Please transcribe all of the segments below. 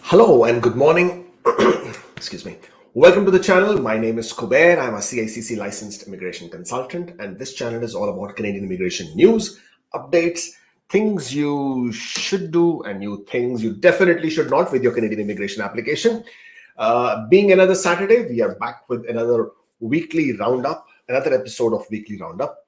Hello and good morning. Excuse me. Welcome to the channel. My name is Kubeir. I'm a CICC licensed immigration consultant, and this channel is all about Canadian immigration news, updates, things you should do, and new things you definitely should not with your Canadian immigration application. Being another Saturday, we are back with another weekly roundup, another episode of Weekly Roundup.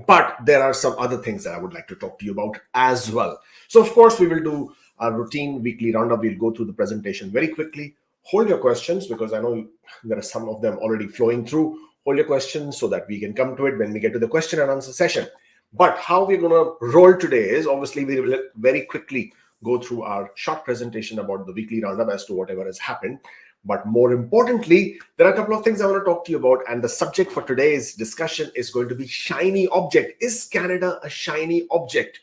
But there are some other things that I would like to talk to you about as well. So, of course, we will do our routine weekly roundup. We'll go through the presentation very quickly. Hold your questions because I know there are some of them already flowing through. Hold your questions so that we can come to it when we get to the question and answer session. But how we're going to roll today is obviously we will very quickly go through our short presentation about the weekly roundup as to whatever has happened. But more importantly, there are a couple of things I want to talk to you about. And the subject for today's discussion is going to be shiny object. Is Canada a shiny object?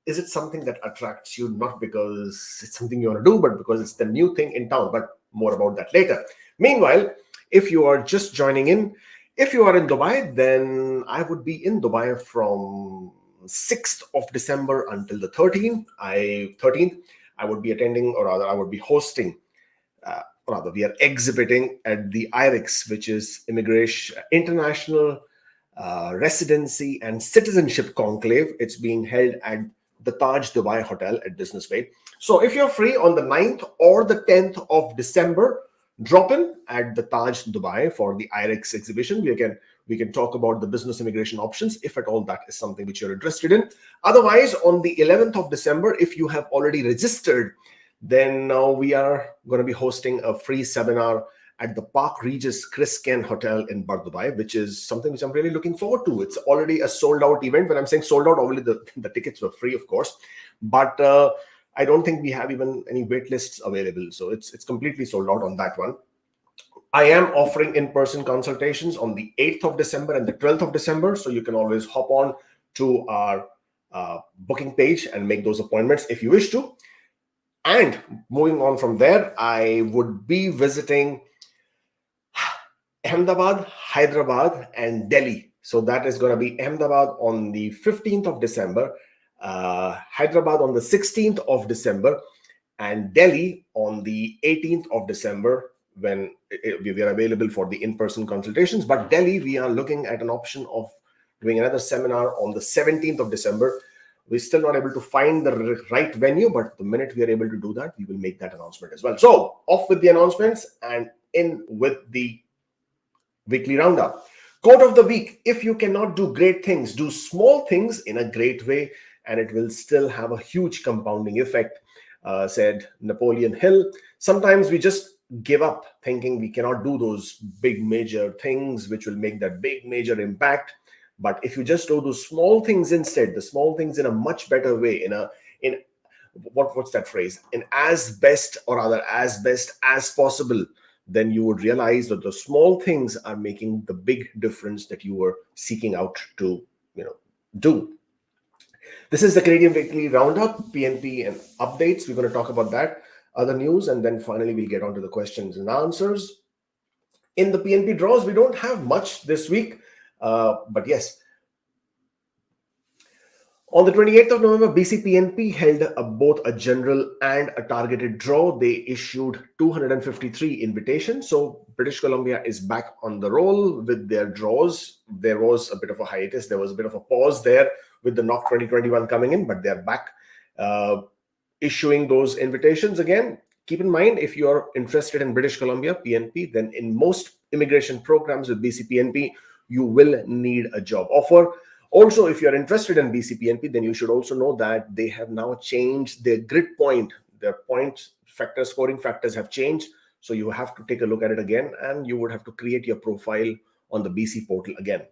Is it something that attracts you, not because it's something you want to do, but because it's the new thing in town? But more about that later. Meanwhile, if you are just joining in, if you are in Dubai, then I would be in Dubai from 6th of December until the 13th. I would be attending, or rather I would be hosting, we are exhibiting at the IRCC, which is Immigration International Residency and Citizenship Conclave. It's being held at the Taj Dubai Hotel at Business Bay. So if you're free on the 9th or the 10th of December, drop in at the Taj Dubai for the IRCC exhibition. We can talk about the business immigration options, if at all that is something which you're interested in. Otherwise, on the 11th of December, if you have already registered, then we are going to be hosting a free seminar at the Park Regis Chris Ken Hotel in Bar Dubai, which is something which I'm really looking forward to. It's already a sold out event. When I'm saying sold out, obviously the tickets were free, of course, but I don't think we have even any wait lists available. So it's completely sold out on that one. I am offering in-person consultations on the 8th of December and the 12th of December. So you can always hop on to our booking page and make those appointments if you wish to. And moving on from there, I would be visiting Ahmedabad, Hyderabad, and Delhi. So that is going to be Ahmedabad on the 15th of December, Hyderabad on the 16th of December, and Delhi on the 18th of December when we are available for the in-person consultations. But Delhi, we are looking at an option of doing another seminar on the 17th of December. We're still not able to find the right venue, but the minute we are able to do that, we will make that announcement as well. So off with the announcements and in with the weekly roundup. Quote of the week: if you cannot do great things, do small things in a great way, and it will still have a huge compounding effect, said Napoleon Hill. Sometimes we just give up thinking we cannot do those big major things which will make that big major impact. But if you just do those small things instead, the small things in a much better way, what's that phrase? In as best as possible, then you would realize that the small things are making the big difference that you were seeking out to, do. This is the Canadian Weekly Roundup, PNP and updates. We're going to talk about that, other news, and then finally we'll get on to the questions and answers. In the PNP draws, we don't have much this week. But yes, on the 28th of November, BCPNP held both a general and a targeted draw. They issued 253 invitations. So British Columbia is back on the roll with their draws. There was a bit of a hiatus. There was a bit of a pause there with the NOC 2021 coming in, but they're back issuing those invitations again. Keep in mind, if you are interested in British Columbia PNP, then in most immigration programs with BCPNP, you will need a job offer. Also, if you're interested in BCPNP, then you should also know that they have now changed their grid point. Their point factor, scoring factors have changed. So you have to take a look at it again, and you would have to create your profile on the BC portal again.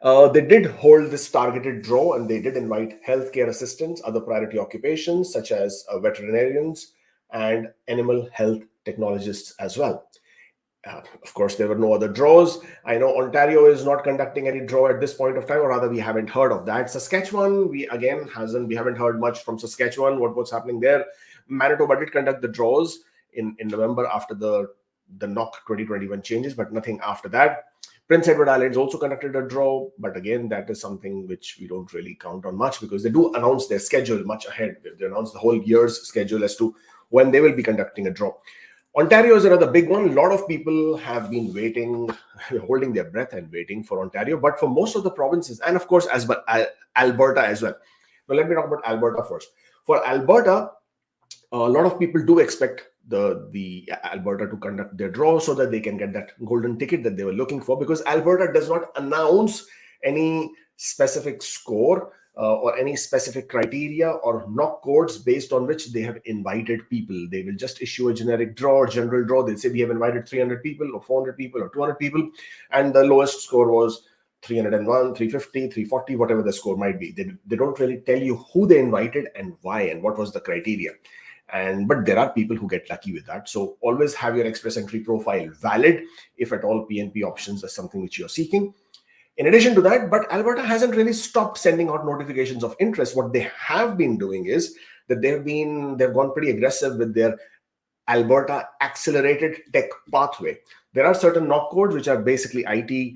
They did hold this targeted draw, and they did invite healthcare assistants, other priority occupations such as veterinarians and animal health technologists as well. Of course, there were no other draws. I know Ontario is not conducting any draw at this point of time, or rather we haven't heard of that. Saskatchewan, we haven't heard much from Saskatchewan, what's happening there. Manitoba did conduct the draws in November after the the knock 2021 changes, but nothing after that. Prince Edward Islands also conducted a draw, but again, that is something which we don't really count on much because they do announce their schedule much ahead. They announce the whole year's schedule as to when they will be conducting a draw. Ontario is another big one. A lot of people have been waiting, holding their breath and waiting for Ontario, but for most of the provinces, and of course, as well, Alberta as well. Now, let me talk about Alberta first. For Alberta, a lot of people do expect the Alberta to conduct their draw so that they can get that golden ticket that they were looking for, because Alberta does not announce any specific score or any specific criteria or knock codes based on which they have invited people. They will just issue a generic draw or general draw. They'll say we have invited 300 people or 400 people or 200 people, and the lowest score was 301, 350, 340, whatever the score might be. They don't really tell you who they invited and why and what was the criteria. But there are people who get lucky with that. So always have your express entry profile valid if at all PNP options are something which you're seeking. In addition to that, but Alberta hasn't really stopped sending out notifications of interest. What they have been doing is that they've gone pretty aggressive with their Alberta Accelerated Tech Pathway. There are certain knock codes which are basically IT,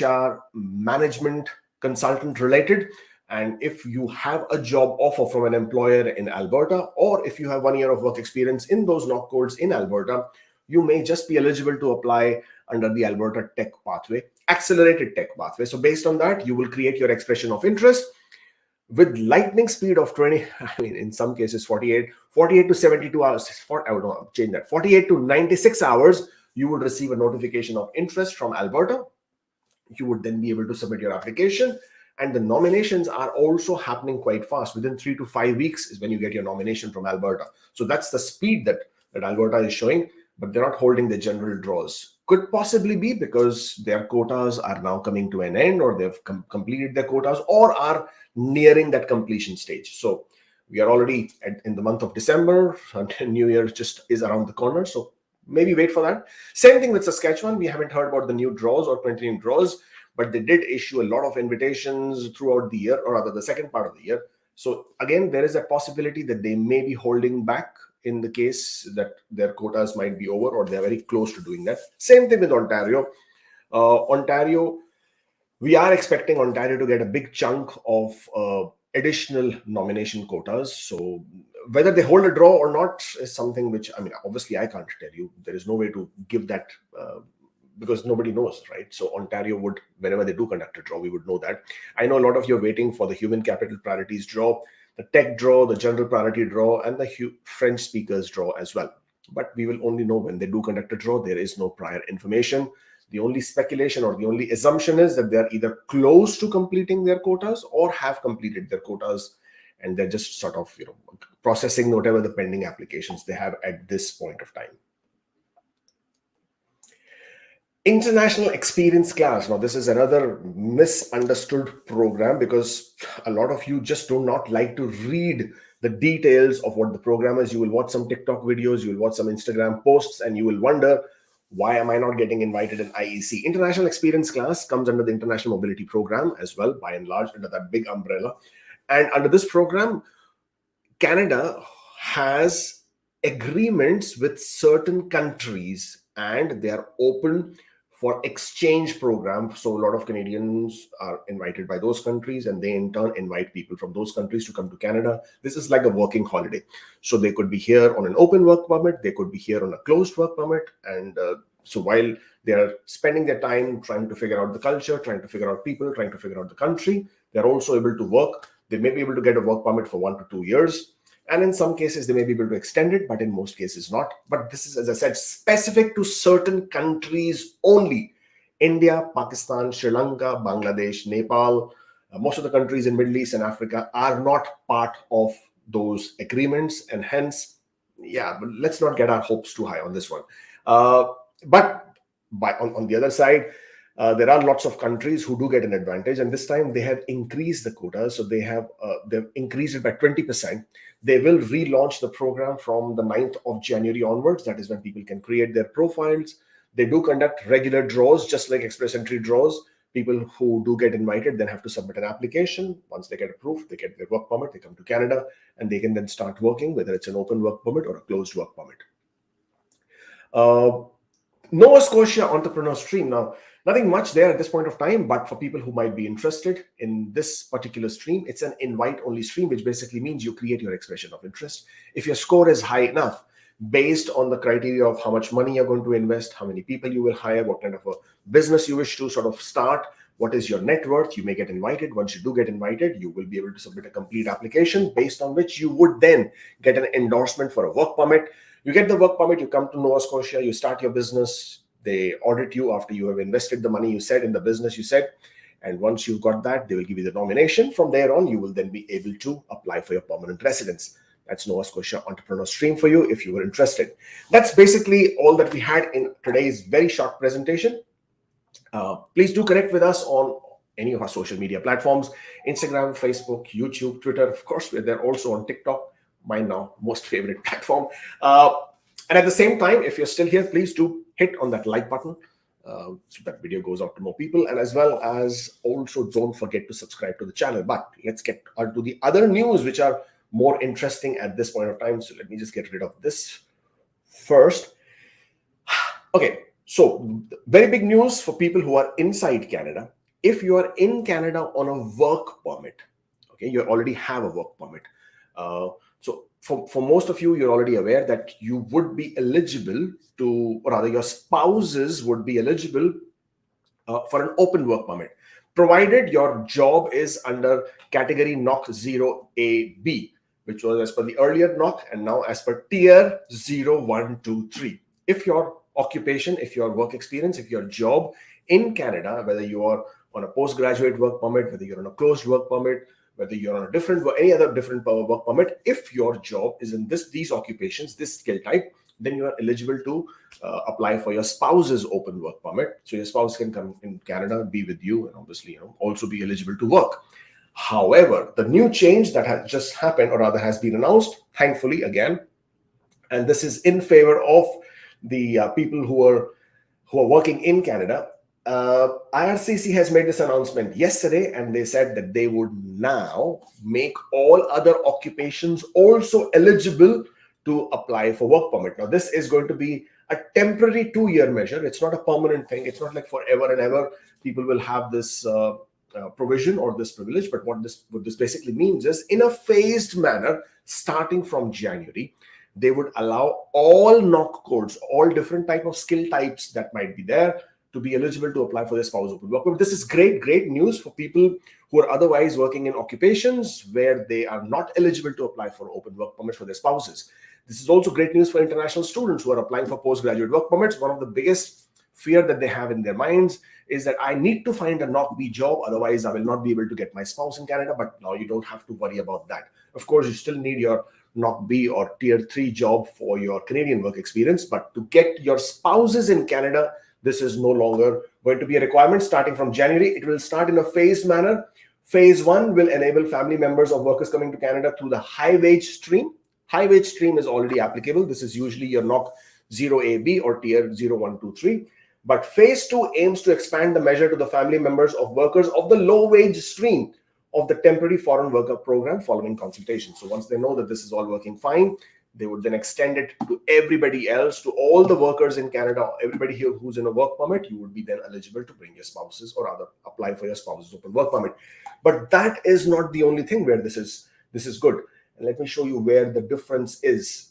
HR, management, consultant related. And if you have a job offer from an employer in Alberta, or if you have 1 year of work experience in those knock codes in Alberta, you may just be eligible to apply under the Alberta Tech Pathway, Accelerated Tech Pathway. So based on that, you will create your expression of interest with lightning speed of 20, I mean, in some cases 48 to 72 hours, I would not change that, 48 to 96 hours, you would receive a notification of interest from Alberta. You would then be able to submit your application. And the nominations are also happening quite fast. Within 3 to 5 weeks is when you get your nomination from Alberta. So that's the speed that Alberta is showing, but they're not holding the general draws. Could possibly be because their quotas are now coming to an end, or they've completed their quotas, or are nearing that completion stage. So we are already in the month of December, and New Year just is around the corner. So maybe wait for that. Same thing with Saskatchewan. We haven't heard about the new draws or continuing draws, but they did issue a lot of invitations throughout the year, or rather the second part of the year. So again, there is a possibility that they may be holding back in the case that their quotas might be over, or they're very close to doing that. Same thing with Ontario. Ontario, we are expecting Ontario to get a big chunk of additional nomination quotas. So whether they hold a draw or not is something which, I mean, obviously I can't tell you. There is no way to give that because nobody knows, right? So Ontario would, whenever they do conduct a draw, we would know that. I know a lot of you are waiting for the human capital priorities draw, the tech draw, the general priority draw, and the French speakers draw as well. But we will only know when they do conduct a draw. There is no prior information. The only speculation or the only assumption is that they're either close to completing their quotas or have completed their quotas, and they're just sort of, processing whatever the pending applications they have at this point of time. International Experience Class. Now, this is another misunderstood program because a lot of you just do not like to read the details of what the program is. You will watch some TikTok videos, you will watch some Instagram posts, and you will wonder, why am I not getting invited in IEC? International Experience Class comes under the International Mobility Program as well, by and large, under that big umbrella. And under this program, Canada has agreements with certain countries, and they are open for exchange program. So a lot of Canadians are invited by those countries, and they in turn invite people from those countries to come to Canada. This is like a working holiday. So they could be here on an open work permit, they could be here on a closed work permit. And so while they are spending their time trying to figure out the culture, trying to figure out people, trying to figure out the country, they're also able to work. They may be able to get a work permit for 1 to 2 years. And in some cases, they may be able to extend it, but in most cases not. But this is, as I said, specific to certain countries only. India, Pakistan, Sri Lanka, Bangladesh, Nepal, most of the countries in Middle East and Africa are not part of those agreements. And hence, but let's not get our hopes too high on this one. But on the other side, there are lots of countries who do get an advantage, and this time they have increased the quota. So they've increased it by 20%. They will relaunch the program from the 9th of January onwards. That is when people can create their profiles. They do conduct regular draws, just like express entry draws. People who do get invited then have to submit an application. Once they get approved, they get their work permit, they come to Canada, and they can then start working, whether it's an open work permit or a closed work permit. Nova Scotia Entrepreneur Stream. Now, nothing much there at this point of time, but for people who might be interested in this particular stream, it's an invite-only stream, which basically means you create your expression of interest. If your score is high enough, based on the criteria of how much money you're going to invest, how many people you will hire, what kind of a business you wish to sort of start, what is your net worth, you may get invited. Once you do get invited, you will be able to submit a complete application based on which you would then get an endorsement for a work permit. You get the work permit, you come to Nova Scotia, you start your business, they audit you after you have invested the money you said in the business you said. And once you've got that, they will give you the nomination. From there on, you will then be able to apply for your permanent residence. That's Nova Scotia Entrepreneur Stream for you if you were interested. That's basically all that we had in today's very short presentation. Please do connect with us on any of our social media platforms, Instagram, Facebook, YouTube, Twitter. Of course, we're there also on TikTok, my now most favorite platform. And at the same time, if you're still here, please do hit on that like button so that video goes out to more people. And as well as also don't forget to subscribe to the channel. But let's get on to the other news, which are more interesting at this point of time. So let me just get rid of this first. Okay. So very big news for people who are inside Canada. If you are in Canada on a work permit, okay, you already have a work permit. So for most of you, you're already aware that you would be eligible to, or rather your spouses would be eligible for an open work permit, provided your job is under category NOC 0AB, which was as per the earlier NOC and now as per tier 0123. If your occupation, if your work experience, if your job in Canada, whether you are on a postgraduate work permit, whether you're on a closed work permit, whether you're on a different, any other different work permit, if your job is in these occupations, this skill type, then you are eligible to apply for your spouse's open work permit. So your spouse can come in Canada, be with you, and obviously, also be eligible to work. However, the new change that has just happened, or rather has been announced, thankfully again, and this is in favor of the people who are working in Canada. IRCC has made this announcement yesterday, and they said that they would now make all other occupations also eligible to apply for work permit. Now, this is going to be a temporary 2-year measure. It's not a permanent thing. It's not like forever and ever people will have this provision or this privilege. But what this basically means is, in a phased manner, starting from January, they would allow all NOC codes, all different type of skill types that might be there, to be eligible to apply for their spouse open work permit. This is great news for people who are otherwise working in occupations where they are not eligible to apply for open work permit for their spouses. This is also great news for international students who are applying for postgraduate work permits. One of the biggest fear that they have in their minds is that I need to find a NOC B job, otherwise I will not be able to get my spouse in Canada. But now you don't have to worry about that. Of course, you still need your NOC B or tier 3 job for your Canadian work experience, but to get your spouses in Canada, this is no longer going to be a requirement. Starting from January, it will start in a phased manner. Phase 1 will enable family members of workers coming to Canada through the high wage stream. High wage stream is already applicable. This is usually your NOC 0AB or tier 0123. But phase 2 aims to expand the measure to the family members of workers of the low wage stream of the temporary foreign worker program following consultation. So once they know that this is all working fine, they would then extend it to everybody else, to all the workers in Canada, everybody here who's in a work permit. You would be then eligible to bring your spouses, or rather apply for your spouse's open work permit. But that is not the only thing where this is good. And let me show you where the difference is.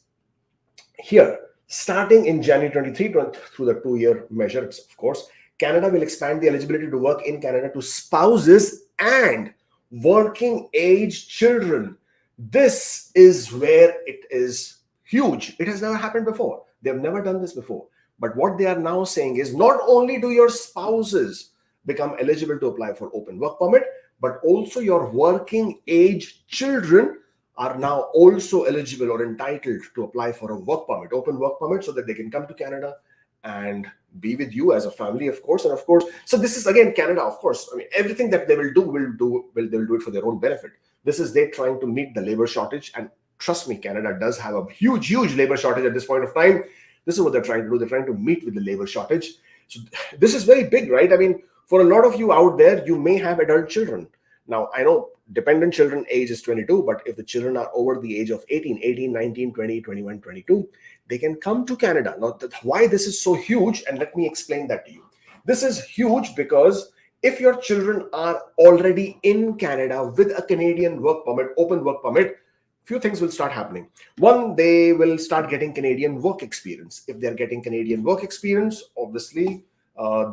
Here, starting in January 23 through the 2-year measure, of course, Canada will expand the eligibility to work in Canada to spouses and working age children. This is where it is huge. It has never happened before. They've never done this before. But what they are now saying is, not only do your spouses become eligible to apply for open work permit, but also your working age children are now also eligible or entitled to apply for a work permit, open work permit, so that they can come to Canada and be with you as a family, of course. And of course, so this is again Canada, of course. I mean, everything that they will do it for their own benefit. This is they trying to meet the labor shortage, and trust me, Canada does have a huge labor shortage at this point of time. This is what they're trying to do. They're trying to meet with the labor shortage. So this is very big, right? I mean, for a lot of you out there, you may have adult children. Now, I know dependent children age is 22, but if the children are over the age of 18, 19, 20, 21, 22, they can come to Canada. Now, why this is so huge, and let me explain that to you. This is huge because if your children are already in Canada with a Canadian work permit, open work permit, few things will start happening. One, they will start getting Canadian work experience. If they're getting Canadian work experience, obviously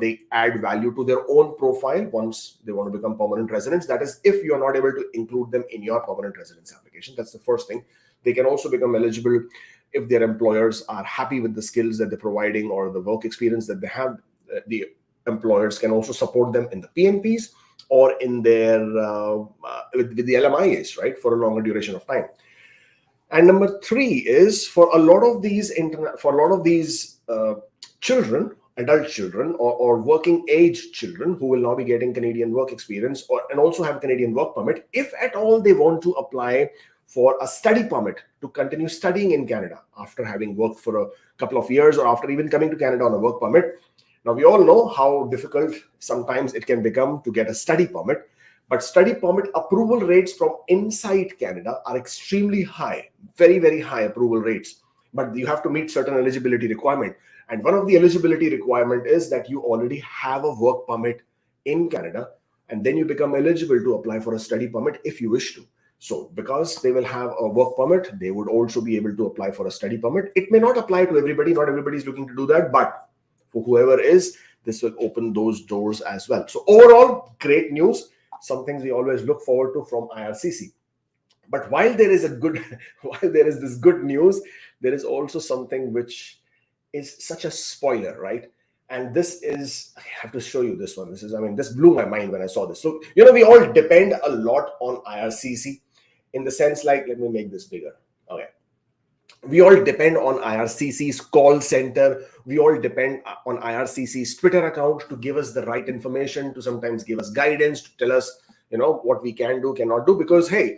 they add value to their own profile once they want to become permanent residents. That is, if you're not able to include them in your permanent residence application. That's the first thing. They can also become eligible if their employers are happy with the skills that they're providing or the work experience that they have. The employers can also support them in the PNPs or in their with the LMIAs, right, for a longer duration of time. And number three is for a lot of these children, adult children or working age children who will now be getting Canadian work experience and also have Canadian work permit, if at all they want to apply for a study permit to continue studying in Canada after having worked for a couple of years or after even coming to Canada on a work permit. Now, we all know how difficult sometimes it can become to get a study permit, but study permit approval rates from inside Canada are extremely high, very, very high approval rates. But you have to meet certain eligibility requirement. And one of the eligibility requirement is that you already have a work permit in Canada, and then you become eligible to apply for a study permit if you wish to. So because they will have a work permit, they would also be able to apply for a study permit. It may not apply to everybody. Not everybody is looking to do that, but for whoever is, this will open those doors as well. So overall, great news. Some things we always look forward to from IRCC. But while there is this good news, there is also something which is such a spoiler, right? And this is, I have to show you this one. This blew my mind when I saw this. So, we all depend a lot on IRCC in the sense, like, let me make this bigger. Okay. We all depend on IRCC's call center. We all depend on IRCC's Twitter account to give us the right information, to sometimes give us guidance, to tell us, what we can do, cannot do. Because, hey,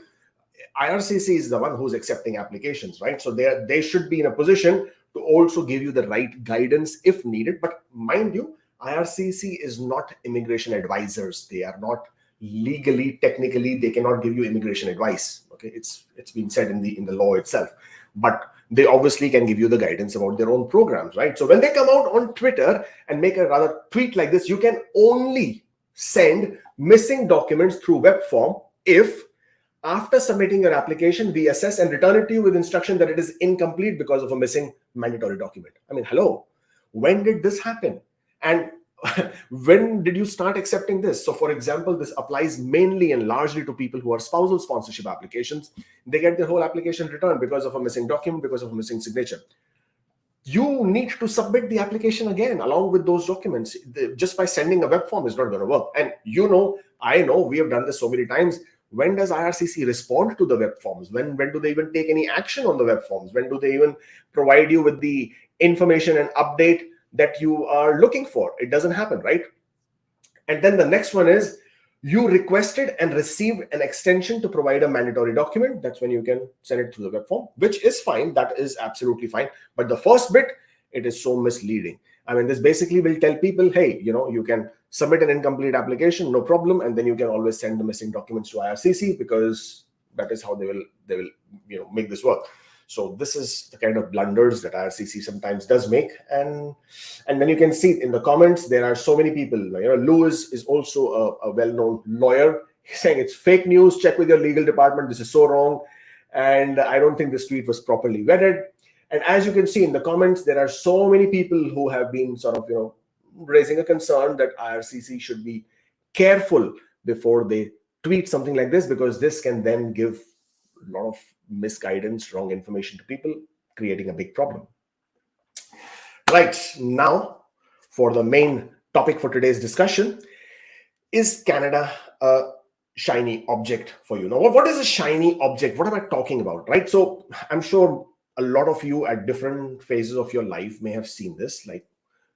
IRCC is the one who's accepting applications, right? So they should be in a position to also give you the right guidance if needed. But mind you, IRCC is not immigration advisors. They are not legally, technically, they cannot give you immigration advice. Okay, it's been said in the law itself. But they obviously can give you the guidance about their own programs, right? So when they come out on Twitter and make a rather tweet like this, you can only send missing documents through web form if after submitting your application, we assess and return it to you with instruction that it is incomplete because of a missing mandatory document. Hello, when did this happen? And when did you start accepting this? So for example, this applies mainly and largely to people who are spousal sponsorship applications. They get their whole application returned because of a missing document, because of a missing signature. You need to submit the application again along with those documents. Just by sending a web form is not going to work. And I know we have done this so many times. When does IRCC respond to the web forms? When do they even take any action on the web forms? When do they even provide you with the information and update that you are looking for? It doesn't happen, right? And then the next one is you requested and received an extension to provide a mandatory document. That's when you can send it through the web form, which is fine. That is absolutely fine. But the first bit, it is so misleading. This basically will tell people, hey, you can submit an incomplete application, no problem. And then you can always send the missing documents to IRCC because that is how they will make this work. So this is the kind of blunders that IRCC sometimes does make. And then you can see in the comments, there are so many people. Lewis is also a well-known lawyer. He's saying it's fake news. Check with your legal department. This is so wrong. And I don't think this tweet was properly vetted. And as you can see in the comments, there are so many people who have been sort of, raising a concern that IRCC should be careful before they tweet something like this, because this can then give a lot of misguidance, wrong information to people, creating a big problem. Right, now for the main topic for today's discussion. Is Canada a shiny object for you? Now, what is a shiny object? What am I talking about, right? So I'm sure a lot of you at different phases of your life may have seen this. Like,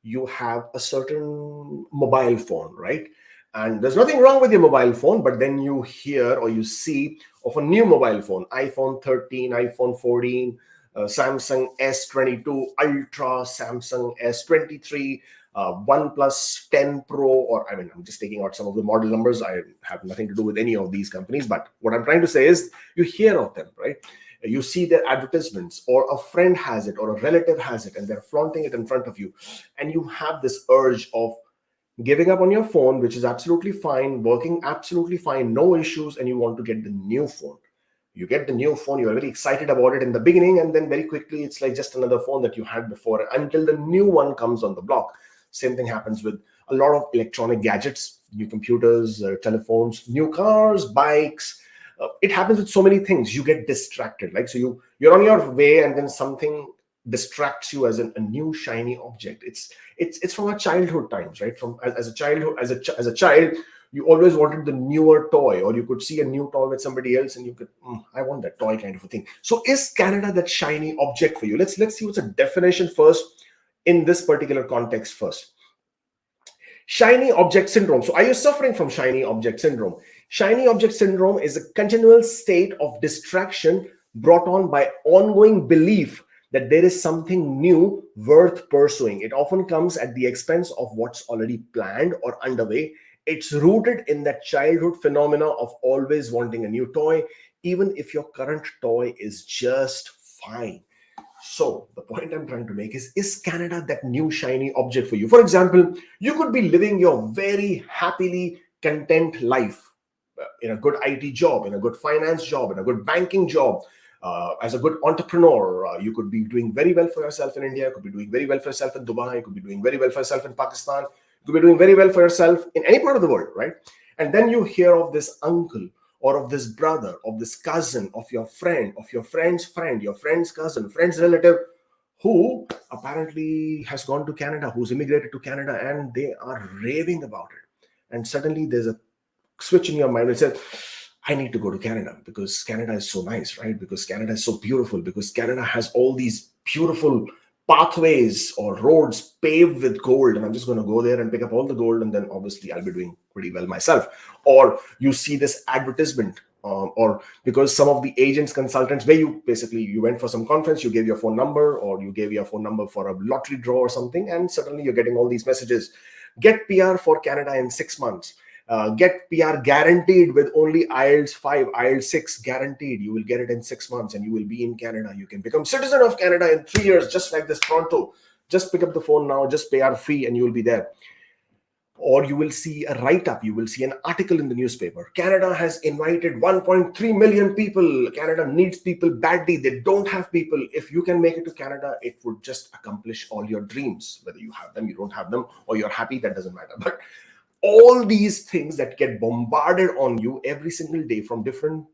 you have a certain mobile phone, right? And there's nothing wrong with your mobile phone, but then you hear or you see of a new mobile phone, iPhone 13, iPhone 14, Samsung S22 Ultra, Samsung S23, OnePlus 10 Pro, or I'm just taking out some of the model numbers. I have nothing to do with any of these companies, but what I'm trying to say is you hear of them, right? You see their advertisements, or a friend has it, or a relative has it, and they're flaunting it in front of you. And you have this urge of giving up on your phone, which is absolutely fine, working absolutely fine, no issues, and you want to get the new phone. You get the new phone, you're very excited about it in the beginning, and then very quickly it's like just another phone that you had before until the new one comes on the block. Same thing happens with a lot of electronic gadgets, new computers, telephones, new cars, bikes. It happens with so many things. You get distracted. Like, so you're on your way, and then something distracts you as a new shiny object. It's from our childhood times, right? From as a childhood, as a child, you always wanted the newer toy, or you could see a new toy with somebody else, and you could, I want that toy, kind of a thing. So is Canada that shiny object for you? Let's see what's a definition first in this particular context first. Shiny object syndrome. So are you suffering from shiny object syndrome? Shiny object syndrome is a continual state of distraction brought on by ongoing belief that there is something new worth pursuing. It often comes at the expense of what's already planned or underway. It's rooted in that childhood phenomena of always wanting a new toy, even if your current toy is just fine. So the point I'm trying to make is Canada that new shiny object for you? For example, you could be living your very happily content life in a good IT job, in a good finance job, in a good banking job, as a good entrepreneur. You could be doing very well for yourself in India, you could be doing very well for yourself in Dubai, you could be doing very well for yourself in Pakistan, you could be doing very well for yourself in any part of the world, right? And then you hear of this uncle, or of this brother, of this cousin, of your friend, of your friend's friend, your friend's cousin, friend's relative, who apparently has gone to Canada, who's immigrated to Canada, and they are raving about it. And suddenly there's a switch in your mind that says, I need to go to Canada because Canada is so nice, right? Because Canada is so beautiful, because Canada has all these beautiful pathways or roads paved with gold, and I'm just going to go there and pick up all the gold, and then obviously I'll be doing pretty well myself. Or you see this advertisement, or because some of the agents, consultants, where you went for some conference, you gave your phone number, or you gave your phone number for a lottery draw or something, and suddenly you're getting all these messages. Get PR for Canada in 6 months. Get PR guaranteed with only IELTS 5, IELTS 6 guaranteed. You will get it in 6 months and you will be in Canada. You can become citizen of Canada in 3 years, just like this Toronto. Just pick up the phone now, just pay our fee, and you will be there. Or you will see a write-up, you will see an article in the newspaper. Canada has invited 1.3 million people. Canada needs people badly. They don't have people. If you can make it to Canada, it would just accomplish all your dreams. Whether you have them, you don't have them, or you're happy, that doesn't matter. But all these things that get bombarded on you every single day from different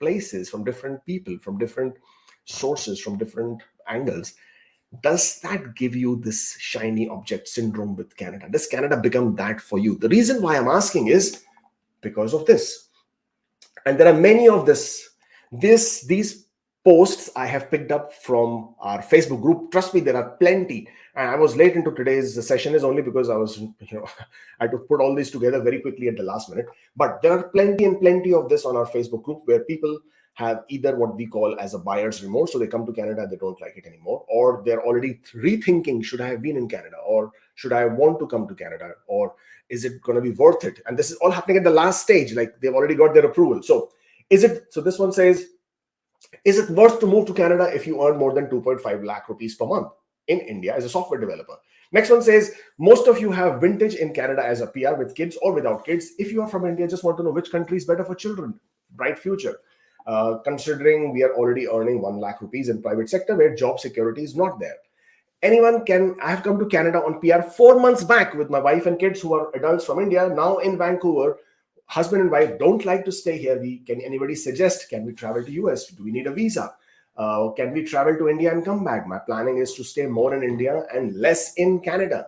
places, from different people, from different sources, from different angles, does that give you this shiny object syndrome with Canada? Does Canada become that for you? The reason why I'm asking is because of this. And there are many of these posts I have picked up from our Facebook group. Trust me, there are plenty. And I was late into today's session is only because I was, I had to put all these together very quickly at the last minute. But there are plenty and plenty of this on our Facebook group where people have either what we call as a buyer's remorse. So they come to Canada, they don't like it anymore, or they're already rethinking, should I have been in Canada, or should I want to come to Canada, or is it going to be worth it? And this is all happening at the last stage, like they've already got their approval. So this one says, is it worth to move to Canada if you earn more than 2.5 lakh rupees per month in India as a software developer? Next one says, most of you have vintage in Canada as a PR with kids or without kids. If you are from India, just want to know which country is better for children, bright future. Considering we are already earning 1 lakh rupees in private sector where job security is not there. I have come to Canada on PR 4 months back with my wife and kids who are adults from India, now in Vancouver. Husband and wife don't like to stay here. Can anybody suggest, can we travel to US? Do we need a visa? Can we travel to India and come back? My planning is to stay more in India and less in Canada.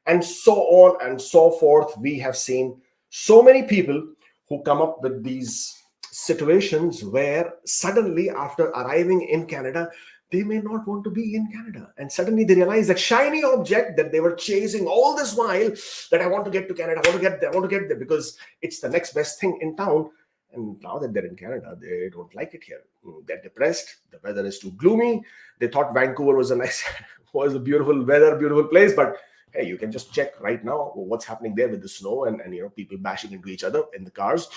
And so on and so forth. We have seen so many people who come up with these situations where suddenly after arriving in Canada, they may not want to be in Canada. And suddenly they realize that shiny object that they were chasing all this while, that I want to get to Canada, I want to get there because it's the next best thing in town. And now that they're in Canada, they don't like it here. They're depressed. The weather is too gloomy. They thought Vancouver was was a beautiful weather, beautiful place. But hey, you can just check right now what's happening there with the snow and people bashing into each other in the cars.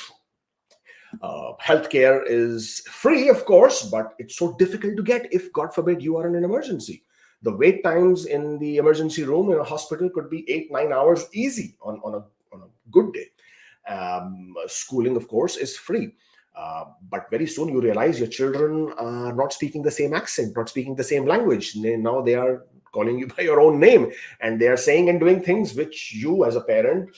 Healthcare is free, of course, but it's so difficult to get if, God forbid, you are in an emergency. The wait times in the emergency room in a hospital could be 8-9 hours easy on a good day. Schooling, of course, is free. But very soon you realize your children are not speaking the same accent, not speaking the same language. Now they are calling you by your own name, and they are saying and doing things which you as a parent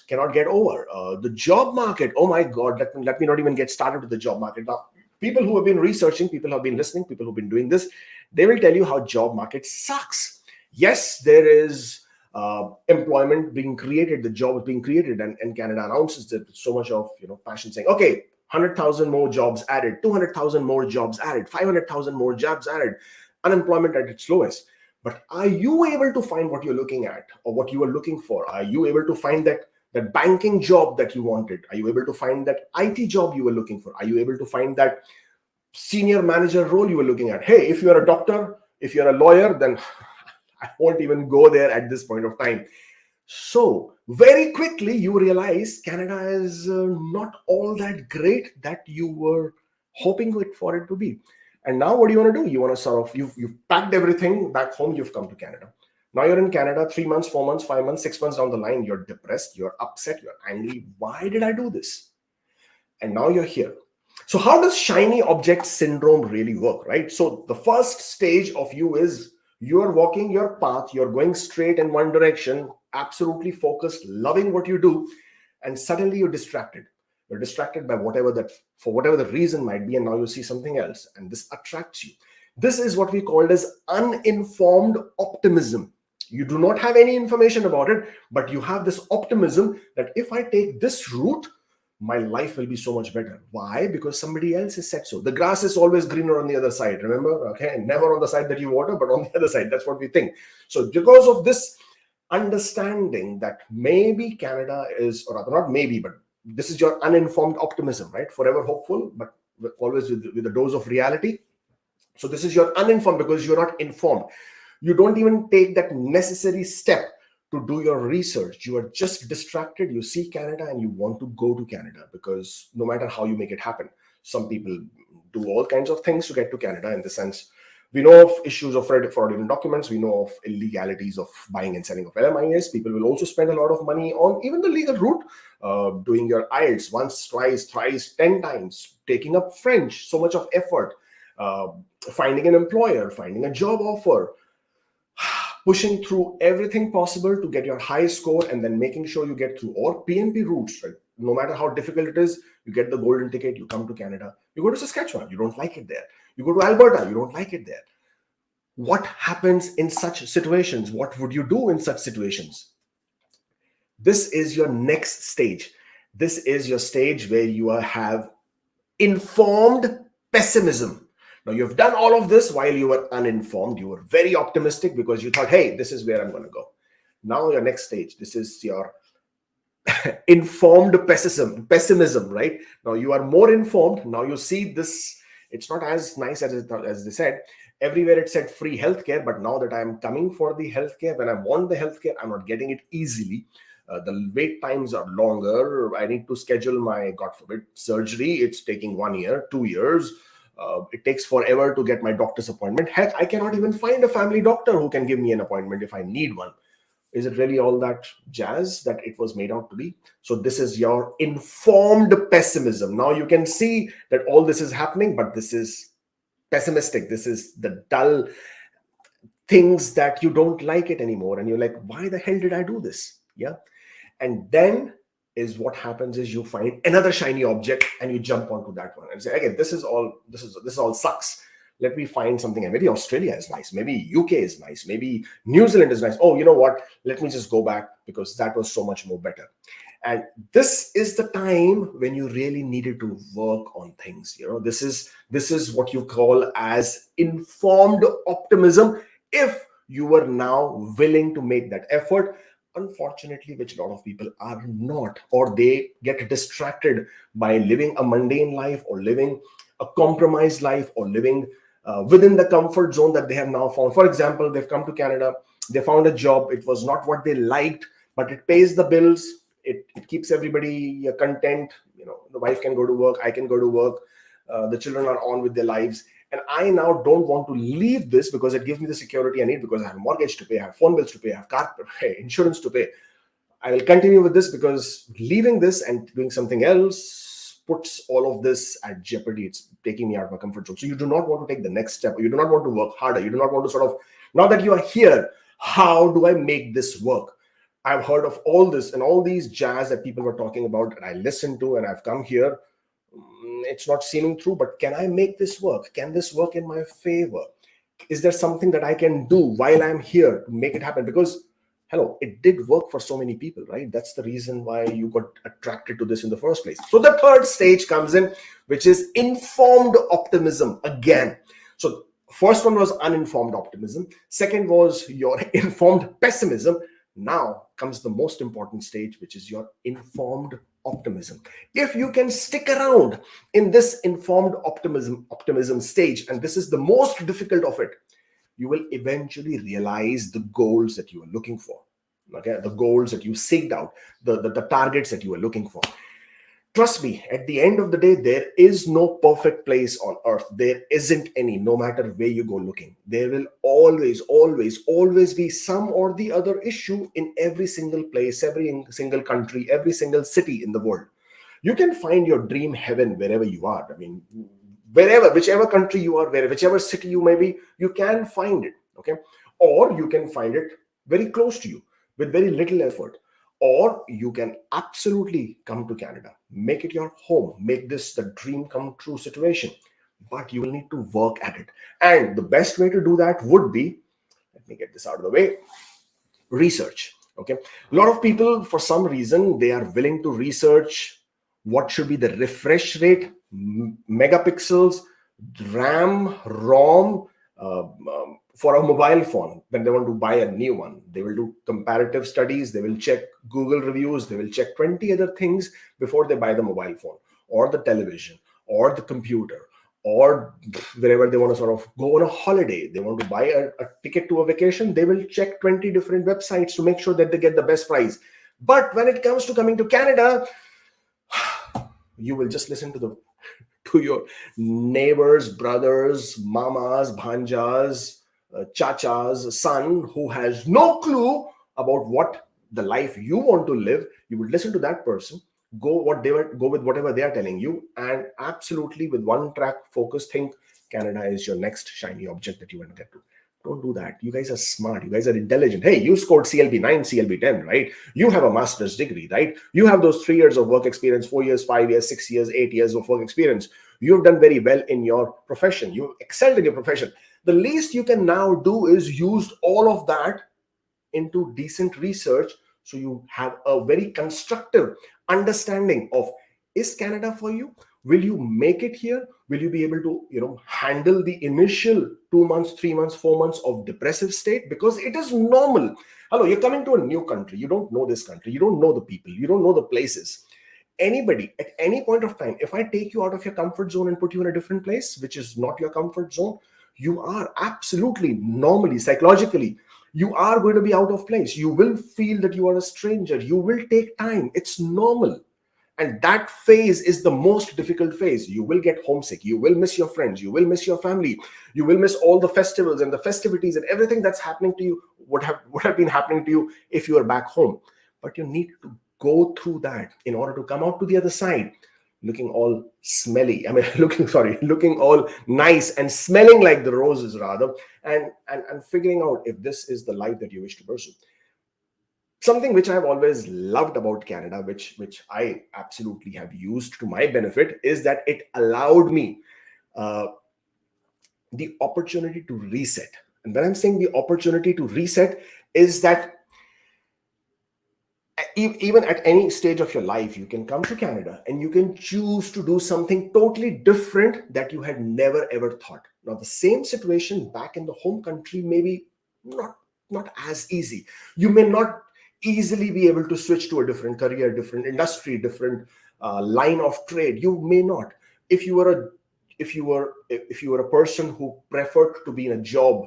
cannot get over. The job market, oh my God, let me not even get started with the job market. Now, people who have been researching, people who have been listening, people who have been doing this, they will tell you how job market sucks. Yes, there is employment being created, the job is being created, and Canada announces that so much of passion, saying, okay, 100,000 more jobs added, 200,000 more jobs added, 500,000 more jobs added, unemployment at its lowest. But are you able to find what you're looking at or what you are looking for? Are you able to find that banking job that you wanted? Are you able to find that IT job you were looking for? Are you able to find that senior manager role you were looking at? Hey, if you're a doctor, if you're a lawyer, then I won't even go there at this point of time. So very quickly you realize Canada is not all that great that you were hoping for it to be. And now what do you want to do? You want to sort of, you've packed everything back home, you've come to Canada. Now you're in Canada 3 months, 4 months, 5 months, 6 months down the line, you're depressed, you're upset, you're angry. Why did I do this? And now you're here. So how does shiny object syndrome really work, right? So the first stage of you is you're walking your path, you're going straight in one direction, absolutely focused, loving what you do, and suddenly you're distracted. You're distracted by whatever the reason might be, and now you see something else, and this attracts you. This is what we called as uninformed optimism. You do not have any information about it, but you have this optimism that if I take this route, my life will be so much better. Why? Because somebody else has said so. The grass is always greener on the other side. Remember? Okay, never on the side that you water, but on the other side. That's what we think. So because of this understanding that maybe Canada is, or rather not maybe, but this is your uninformed optimism, right? Forever hopeful, but always with a dose of reality. So this is your uninformed because you're not informed. You don't even take that necessary step to do your research. You are just distracted. You see Canada and you want to go to Canada because no matter how you make it happen, some people do all kinds of things to get to Canada. In the sense, we know of issues of fraudulent documents. We know of illegalities of buying and selling of LMIS. People will also spend a lot of money on even the legal route, doing your IELTS once, twice, thrice, 10 times, taking up French, so much of effort, finding an employer, finding a job offer, pushing through everything possible to get your high score, and then making sure you get through or PNP routes, right? No matter how difficult it is, you get the golden ticket, you come to Canada, you go to Saskatchewan, you don't like it there. You go to Alberta, you don't like it there. What happens in such situations? What would you do in such situations? This is your next stage. This is your stage where you have informed pessimism. Now, you've done all of this while you were uninformed. You were very optimistic because you thought, hey, this is where I'm going to go. Now, your next stage, this is your informed pessimism, right? Now, you are more informed. Now, you see this. It's not as nice as they said. Everywhere it said free healthcare, but now that I'm coming for the healthcare, when I want the healthcare, I'm not getting it easily. The wait times are longer. I need to schedule my, God forbid, surgery. It's taking 1 year, 2 years. It takes forever to get my doctor's appointment. Heck, I cannot even find a family doctor who can give me an appointment if I need one. Is it really all that jazz that it was made out to be? So this is your informed pessimism. Now you can see that all this is happening, but this is pessimistic. This is the dull things that you don't like it anymore. And you're like, why the hell did I do this? Yeah. And then is what happens is you find another shiny object and you jump onto that one and say, again, this all sucks. Let me find something. And maybe Australia is nice. Maybe UK is nice. Maybe New Zealand is nice. Oh, you know what? Let me just go back because that was so much more better. And this is the time when you really needed to work on things. This is what you call as informed optimism. If you were now willing to make that effort, unfortunately, which a lot of people are not, or they get distracted by living a mundane life or living a compromised life or living within the comfort zone that they have now found. For example, they've come to Canada, they found a job, it was not what they liked, but it pays the bills, It keeps everybody content. The wife can go to work, I can go to work, the children are on with their lives, and I now don't want to leave this because it gives me the security I need, because I have a mortgage to pay, I have phone bills to pay, I have car to pay, insurance to pay. I will continue with this, because leaving this and doing something else puts all of this at jeopardy. It's taking me out of my comfort zone. So you do not want to take the next step. You do not want to work harder. You do not want to sort of, now that you are here, how do I make this work? I've heard of all this and all these jazz that people were talking about, and I listened to, and I've come here. It's not seeming true, but can I make this work? Can this work in my favor? Is there something that I can do while I'm here to make it happen? Because hello, it did work for so many people, right? That's the reason why you got attracted to this in the first place. So the third stage comes in, which is informed optimism again. So first one was uninformed optimism. Second was your informed pessimism. Now comes the most important stage, which is your informed optimism. If you can stick around in this informed optimism stage, and this is the most difficult of it, you will eventually realize the goals that you are looking for. Okay, the goals that you seeked out, the targets that you are looking for. Trust me, at the end of the day, there is no perfect place on earth. There isn't any, no matter where you go looking. There will always be some or the other issue in every single place, every single country, every single city in the world. You can find your dream heaven wherever you are. I mean, wherever, whichever country you are, whichever city you may be, you can find it. Okay, or you can find it very close to you with very little effort. Or you can absolutely come to Canada, make it your home, make this the dream come true situation. But you will need to work at it. And the best way to do that would be, let me get this out of the way, research. Okay, a lot of people, for some reason, they are willing to research what should be the refresh rate, megapixels, RAM, ROM, for a mobile phone. When they want to buy a new one, they will do comparative studies, they will check Google reviews, they will check 20 other things before they buy the mobile phone or the television or the computer, or wherever they want to sort of go on a holiday, they want to buy a ticket to a vacation, they will check 20 different websites to make sure that they get the best price. But when it comes to coming to Canada, you will just listen to your neighbors, brothers, mamas, bhanjas, chachas, son, who has no clue about what the life you want to live. You would listen to that person, go with whatever they are telling you, and absolutely with one track focus think Canada is your next shiny object that you want to get to. Don't do that. You guys are smart. You guys are intelligent. Hey, you scored CLB 9, CLB 10, right? You have a master's degree, right? You have those 3 years of work experience, 4 years, 5 years, 6 years, 8 years of work experience. You've done very well in your profession. You excelled in your profession. The least you can now do is use all of that into decent research, so you have a very constructive understanding of, is Canada for you? Will you make it here? Will you be able to handle the initial 2 months, 3 months, 4 months of depressive state? Because it is normal. Hello, you're coming to a new country, you don't know this country, you don't know the people, you don't know the places. Anybody at any point of time, if I take you out of your comfort zone and put you in a different place which is not your comfort zone, you are absolutely normally, psychologically, you are going to be out of place. You will feel that you are a stranger. You will take time. It's normal. And that phase is the most difficult phase. You will get homesick. You will miss your friends. You will miss your family. You will miss all the festivals and the festivities and everything that's happening to you, would have been happening to you if you were back home. But you need to go through that in order to come out to the other side looking all smelly. I mean, looking all nice and smelling like the roses, rather, and figuring out if this is the life that you wish to pursue. Something which I've always loved about Canada, which I absolutely have used to my benefit, is that it allowed me the opportunity to reset. And when I'm saying the opportunity to reset, is that even at any stage of your life, you can come to Canada and you can choose to do something totally different that you had never ever thought. Now, the same situation back in the home country may be not as easy. You may not easily be able to switch to a different career, different industry, different line of trade. You may not. If you were a person who preferred to be in a job,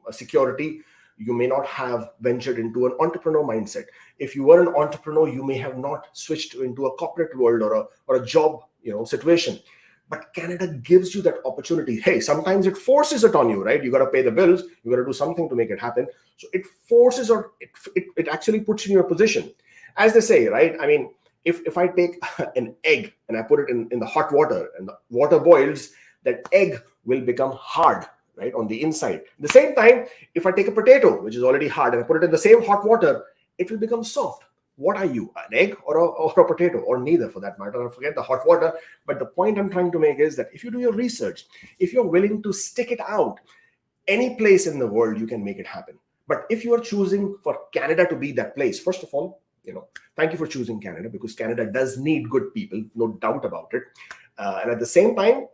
a security, You may not have ventured into an entrepreneur mindset. If you were an entrepreneur, you may have not switched into a corporate world or a job situation. But Canada gives you that opportunity. Hey, sometimes it forces it on you, right? You got to pay the bills. You got to do something to make it happen. So it forces, or it actually puts you in your position. As they say, right? I mean, if I take an egg and I put it in the hot water and the water boils, that egg will become hard, right, on the inside. At the same time, if I take a potato, which is already hard, and I put it in the same hot water, it will become soft. What are you, an egg or a potato, or neither for that matter? I forget the hot water. But the point I'm trying to make is that if you do your research, if you're willing to stick it out, any place in the world you can make it happen. But if you are choosing for Canada to be that place, first of all, thank you for choosing Canada, because Canada does need good people, no doubt about it. And at the same time,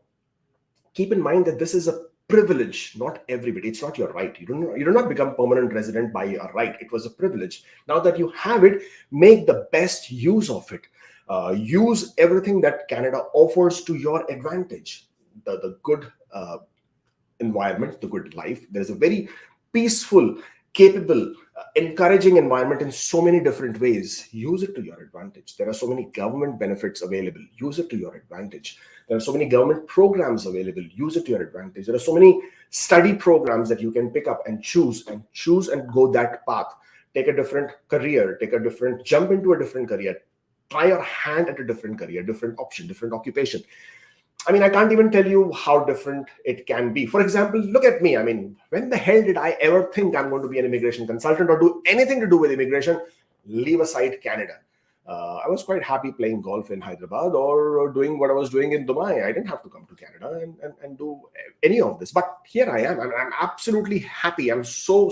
keep in mind that this is a privilege, not everybody. It's not your right. You do not become permanent resident by your right. It was a privilege. Now that you have it, make the best use of it. Use everything that Canada offers to your advantage. The good environment, the good life. There's a very peaceful, capable, encouraging environment in so many different ways. Use it to your advantage. There are so many government benefits available. Use it to your advantage. There are so many government programs available. Use it to your advantage. There are so many study programs that you can pick up and choose and go that path. Take a different career, jump into a different career, try your hand at a different career, different option, different occupation. I mean, I can't even tell you how different it can be. For example, look at me. I mean, when the hell did I ever think I'm going to be an immigration consultant or do anything to do with immigration? Leave aside Canada. I was quite happy playing golf in Hyderabad or doing what I was doing in Dubai. I didn't have to come to Canada and do any of this. But here I am. I'm absolutely happy. I'm so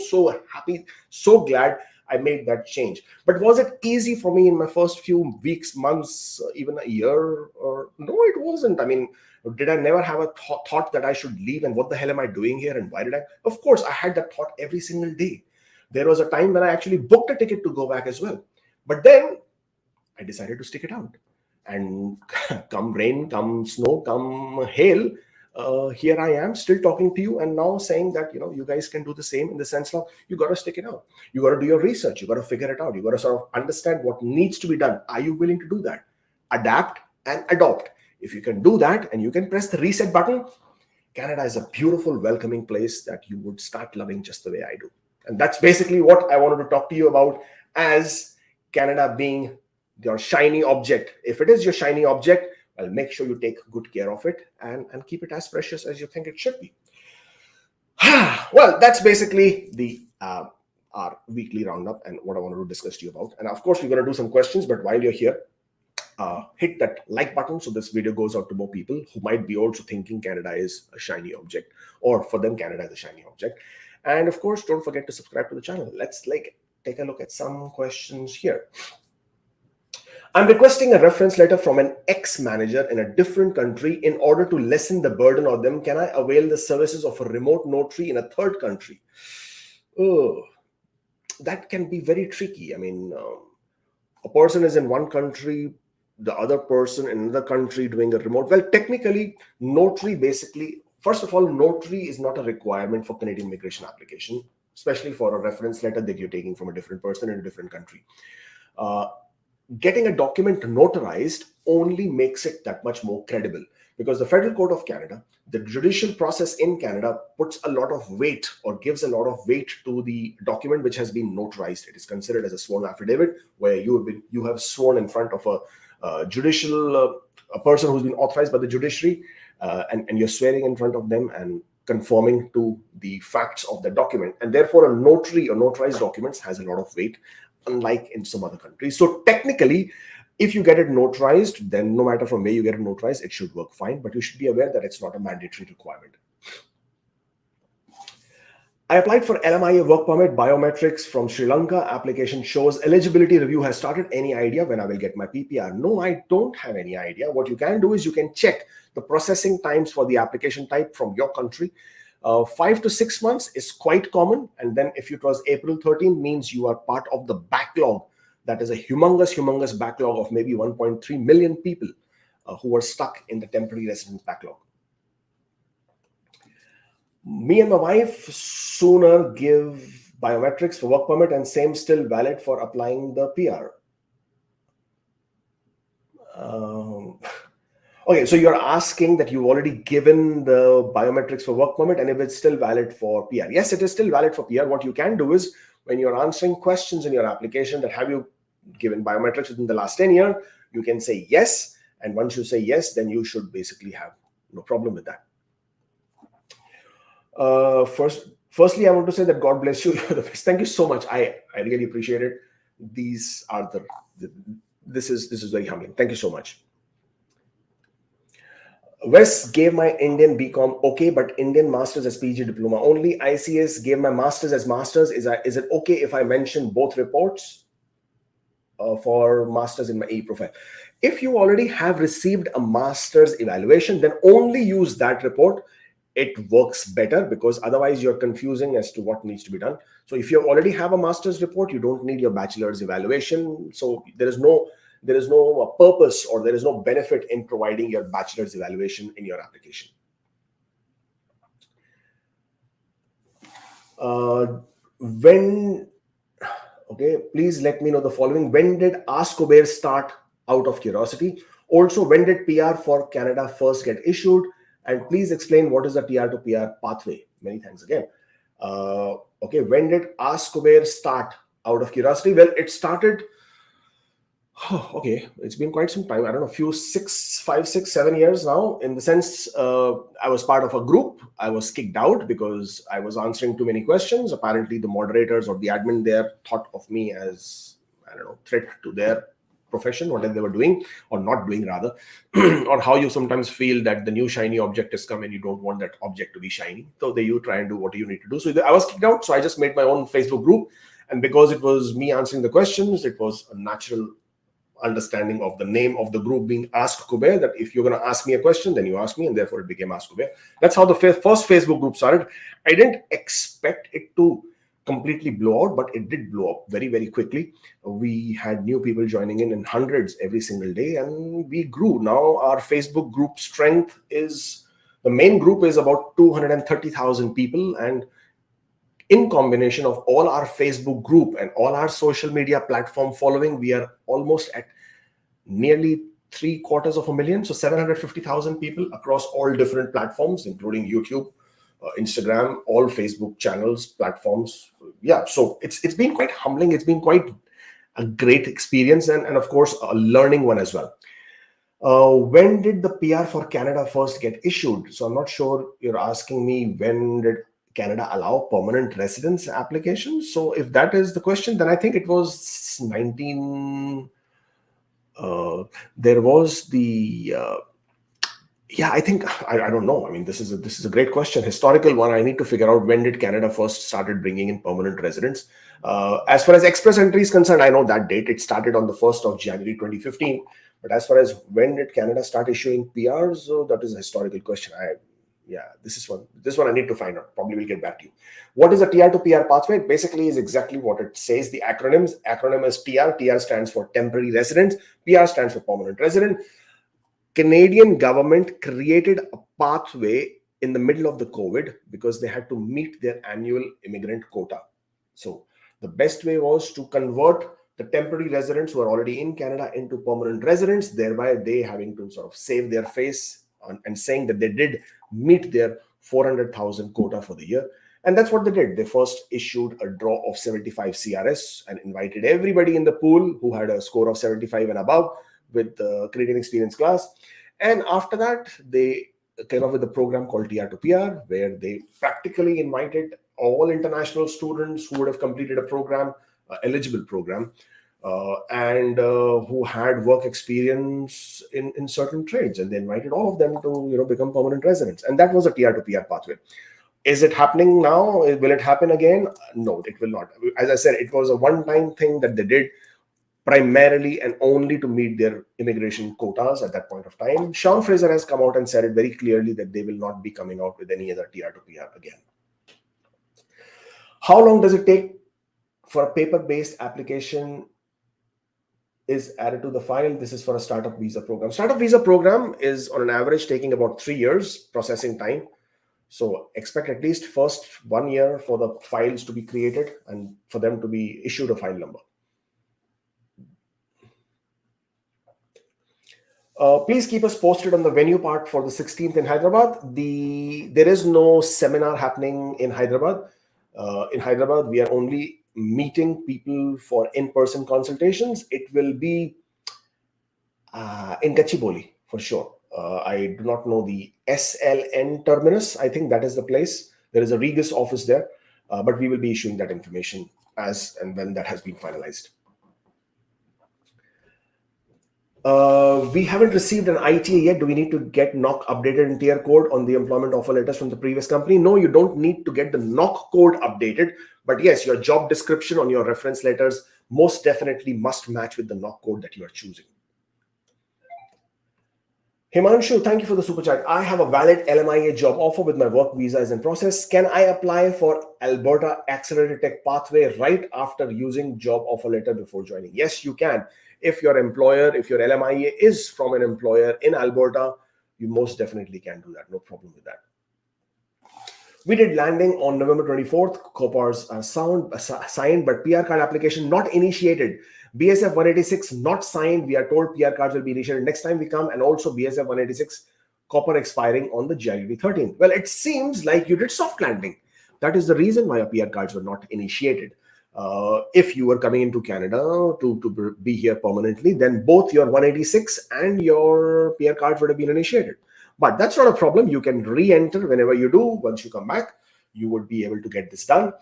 happy, so glad I made that change. But was it easy for me in my first few weeks, months, even a year? Or no, it wasn't. I mean, did I never have a thought that I should leave and what the hell am I doing here and why did I? Of course, I had that thought every single day. There was a time when I actually booked a ticket to go back as well. But then I decided to stick it out. And come rain, come snow, come hail, here I am still talking to you and now saying that, you guys can do the same, in the sense of you got to stick it out. You got to do your research. You got to figure it out. You got to sort of understand what needs to be done. Are you willing to do that? Adapt and adopt. If you can do that and you can press the reset button, Canada is a beautiful, welcoming place that you would start loving just the way I do. And that's basically what I wanted to talk to you about, as Canada being your shiny object. If it is your shiny object, well, make sure you take good care of it and keep it as precious as you think it should be. Well, that's basically the our weekly roundup and what I wanted to discuss to you about. And of course, we're going to do some questions, but while you're here, hit that like button so this video goes out to more people who might be also thinking Canada is a shiny object, or for them Canada is a shiny object. And of course, don't forget to subscribe to the channel. Let's take a look at some questions here. I'm requesting a reference letter from an ex-manager in a different country in order to lessen the burden on them. Can I avail the services of a remote notary in a third country? Oh, that can be very tricky. I mean, a person is in one country, the other person in another country doing a remote. Well, technically, notary basically, first of all, notary is not a requirement for Canadian immigration application, especially for a reference letter that you're taking from a different person in a different country. Getting a document notarized only makes it that much more credible, because the Federal Court of Canada, the judicial process in Canada, puts a lot of weight or gives a lot of weight to the document which has been notarized. It is considered as a sworn affidavit, where you have sworn in front of a judicial a person who's been authorized by the judiciary, and you're swearing in front of them and conforming to the facts of the document. And therefore, a notary or notarized documents has a lot of weight, unlike in some other countries. So technically, if you get it notarized, then no matter from where you get it notarized, it should work fine. But you should be aware that it's not a mandatory requirement. I applied for LMIA work permit biometrics from Sri Lanka. Application shows eligibility review has started. Any idea when I will get my PPR? No, I don't have any idea. What you can do is you can check the processing times for the application type from your country. 5 to 6 months is quite common. And then if it was April 13, means you are part of the backlog. That is a humongous backlog of maybe 1.3 million people who are stuck in the temporary residence backlog. Me and my wife sooner give biometrics for work permit and same still valid for applying the PR. Okay, so you're asking that you've already given the biometrics for work permit and if it's still valid for PR. Yes, it is still valid for PR. What you can do is when you're answering questions in your application that have you given biometrics within the last 10 years, you can say yes. And once you say yes, then you should basically have no problem with that. Firstly, I want to say that God bless you. You're the best. Thank you so much. I really appreciate it. These are this is very humbling. Thank you so much. Wes gave my Indian BCom okay, but Indian Masters as PG diploma only. ICS gave my Masters as Masters. Is it okay if I mention both reports for Masters in my e-profile? If you already have received a Masters evaluation, then only use that report. It works better because otherwise you're confusing as to what needs to be done. So if you already have a Masters report, you don't need your Bachelor's evaluation. So there is no purpose or there is no benefit in providing your bachelor's evaluation in your application. Please let me know the following. When did Ask Kubeir start, out of curiosity? Also, when did PR for Canada first get issued? And please explain what is the TR to PR pathway. Many thanks again. When did Ask Kubeir start, out of curiosity? Well, it started it's been quite some time. I don't know, 5, 6, 7 years now. In the sense, I was part of a group. I was kicked out because I was answering too many questions. Apparently, the moderators or the admin there thought of me as, I don't know, threat to their profession, whatever they were doing or not doing rather, or how you sometimes feel that the new shiny object has come and you don't want that object to be shiny. So you try and do what you need to do. So I was kicked out. So I just made my own Facebook group. And because it was me answering the questions, it was a natural understanding of the name of the group being Ask Kubeir, that if you're going to ask me a question, then you ask me, and therefore it became Ask Kubeir. That's how the first Facebook group started. I didn't expect it to completely blow out, but it did blow up very, very quickly. We had new people joining in hundreds every single day, and we grew. Now our Facebook group strength is, the main group is about 230,000 people, and in combination of all our Facebook group and all our social media platform following, we are almost at nearly 750,000. So 750,000 people across all different platforms, including YouTube, Instagram, all Facebook channels, platforms. Yeah, so it's been quite humbling. It's been quite a great experience and of course, a learning one as well. When did the PR for Canada first get issued? So I'm not sure you're asking me when did Canada allow permanent residence applications. So if that is the question, then I think it was there was the I think I don't know. I mean, this is a great question, historical one. I need to figure out when did Canada first started bringing in permanent residents. As far as express entry is concerned, I know that date. It started on the 1st of January 2015. But as far as when did Canada start issuing PRs, that is a historical question. This one I need to find out. Probably will get back to you. What is a TR to PR pathway? It basically is exactly what it says. The acronym is TR. TR stands for temporary residence. PR stands for permanent resident. Canadian government created a pathway in the middle of the COVID because they had to meet their annual immigrant quota. So the best way was to convert the temporary residents who are already in Canada into permanent residents, thereby they having to sort of save their face and saying that they did meet their 400,000 quota for the year. And that's what they did. They first issued a draw of 75 CRS and invited everybody in the pool who had a score of 75 and above with the Canadian Experience class. And after that, they came up with a program called TR to PR, where they practically invited all international students who would have completed a program, eligible program, and who had work experience in certain trades, and they invited all of them to become permanent residents, and that was a TR to PR pathway. Is it happening now? Will it happen again? No, it will not. As I said, it was a one-time thing that they did primarily and only to meet their immigration quotas at that point of time. Sean Fraser has come out and said it very clearly that they will not be coming out with any other TR to PR again. How long does it take for a paper-based application is added to the file? This is for a startup visa program. Startup visa program is on an average taking about 3 years processing time. So expect at least first 1 year for the files to be created and for them to be issued a file number. Please keep us posted on the venue part for the 16th in Hyderabad. There is no seminar happening in Hyderabad. In Hyderabad, we are only meeting people for in-person consultations. It will be in Gachibowli for sure. I do not know the SLN terminus. I think that is the place. There is a Regus office there, but we will be issuing that information as and when that has been finalized. We haven't received an ITA yet. Do we need to get knock updated in tier code on the employment offer letters from the previous company? No, you don't need to get the knock code updated. But yes, your job description on your reference letters most definitely must match with the knock code that you are choosing. Himanshu, thank you for the super chat. I have a valid LMIA job offer with my work visa is in process. Can I apply for Alberta Accelerated Tech Pathway right after using job offer letter before joining? Yes, you can. If your employer, if your LMIA is from an employer in Alberta, you most definitely can do that. No problem with that. We did landing on November 24th. COPARs are signed, but PR card application not initiated. BSF 186 not signed. We are told PR cards will be initiated next time we come, and also BSF 186 copper expiring on the January 13th. Well, it seems like you did soft landing. That is the reason why your PR cards were not initiated. If you were coming into Canada to be here permanently, then both your 186 and your PR cards would have been initiated. But that's not a problem. You can re-enter whenever you do. Once you come back, you would be able to get this done.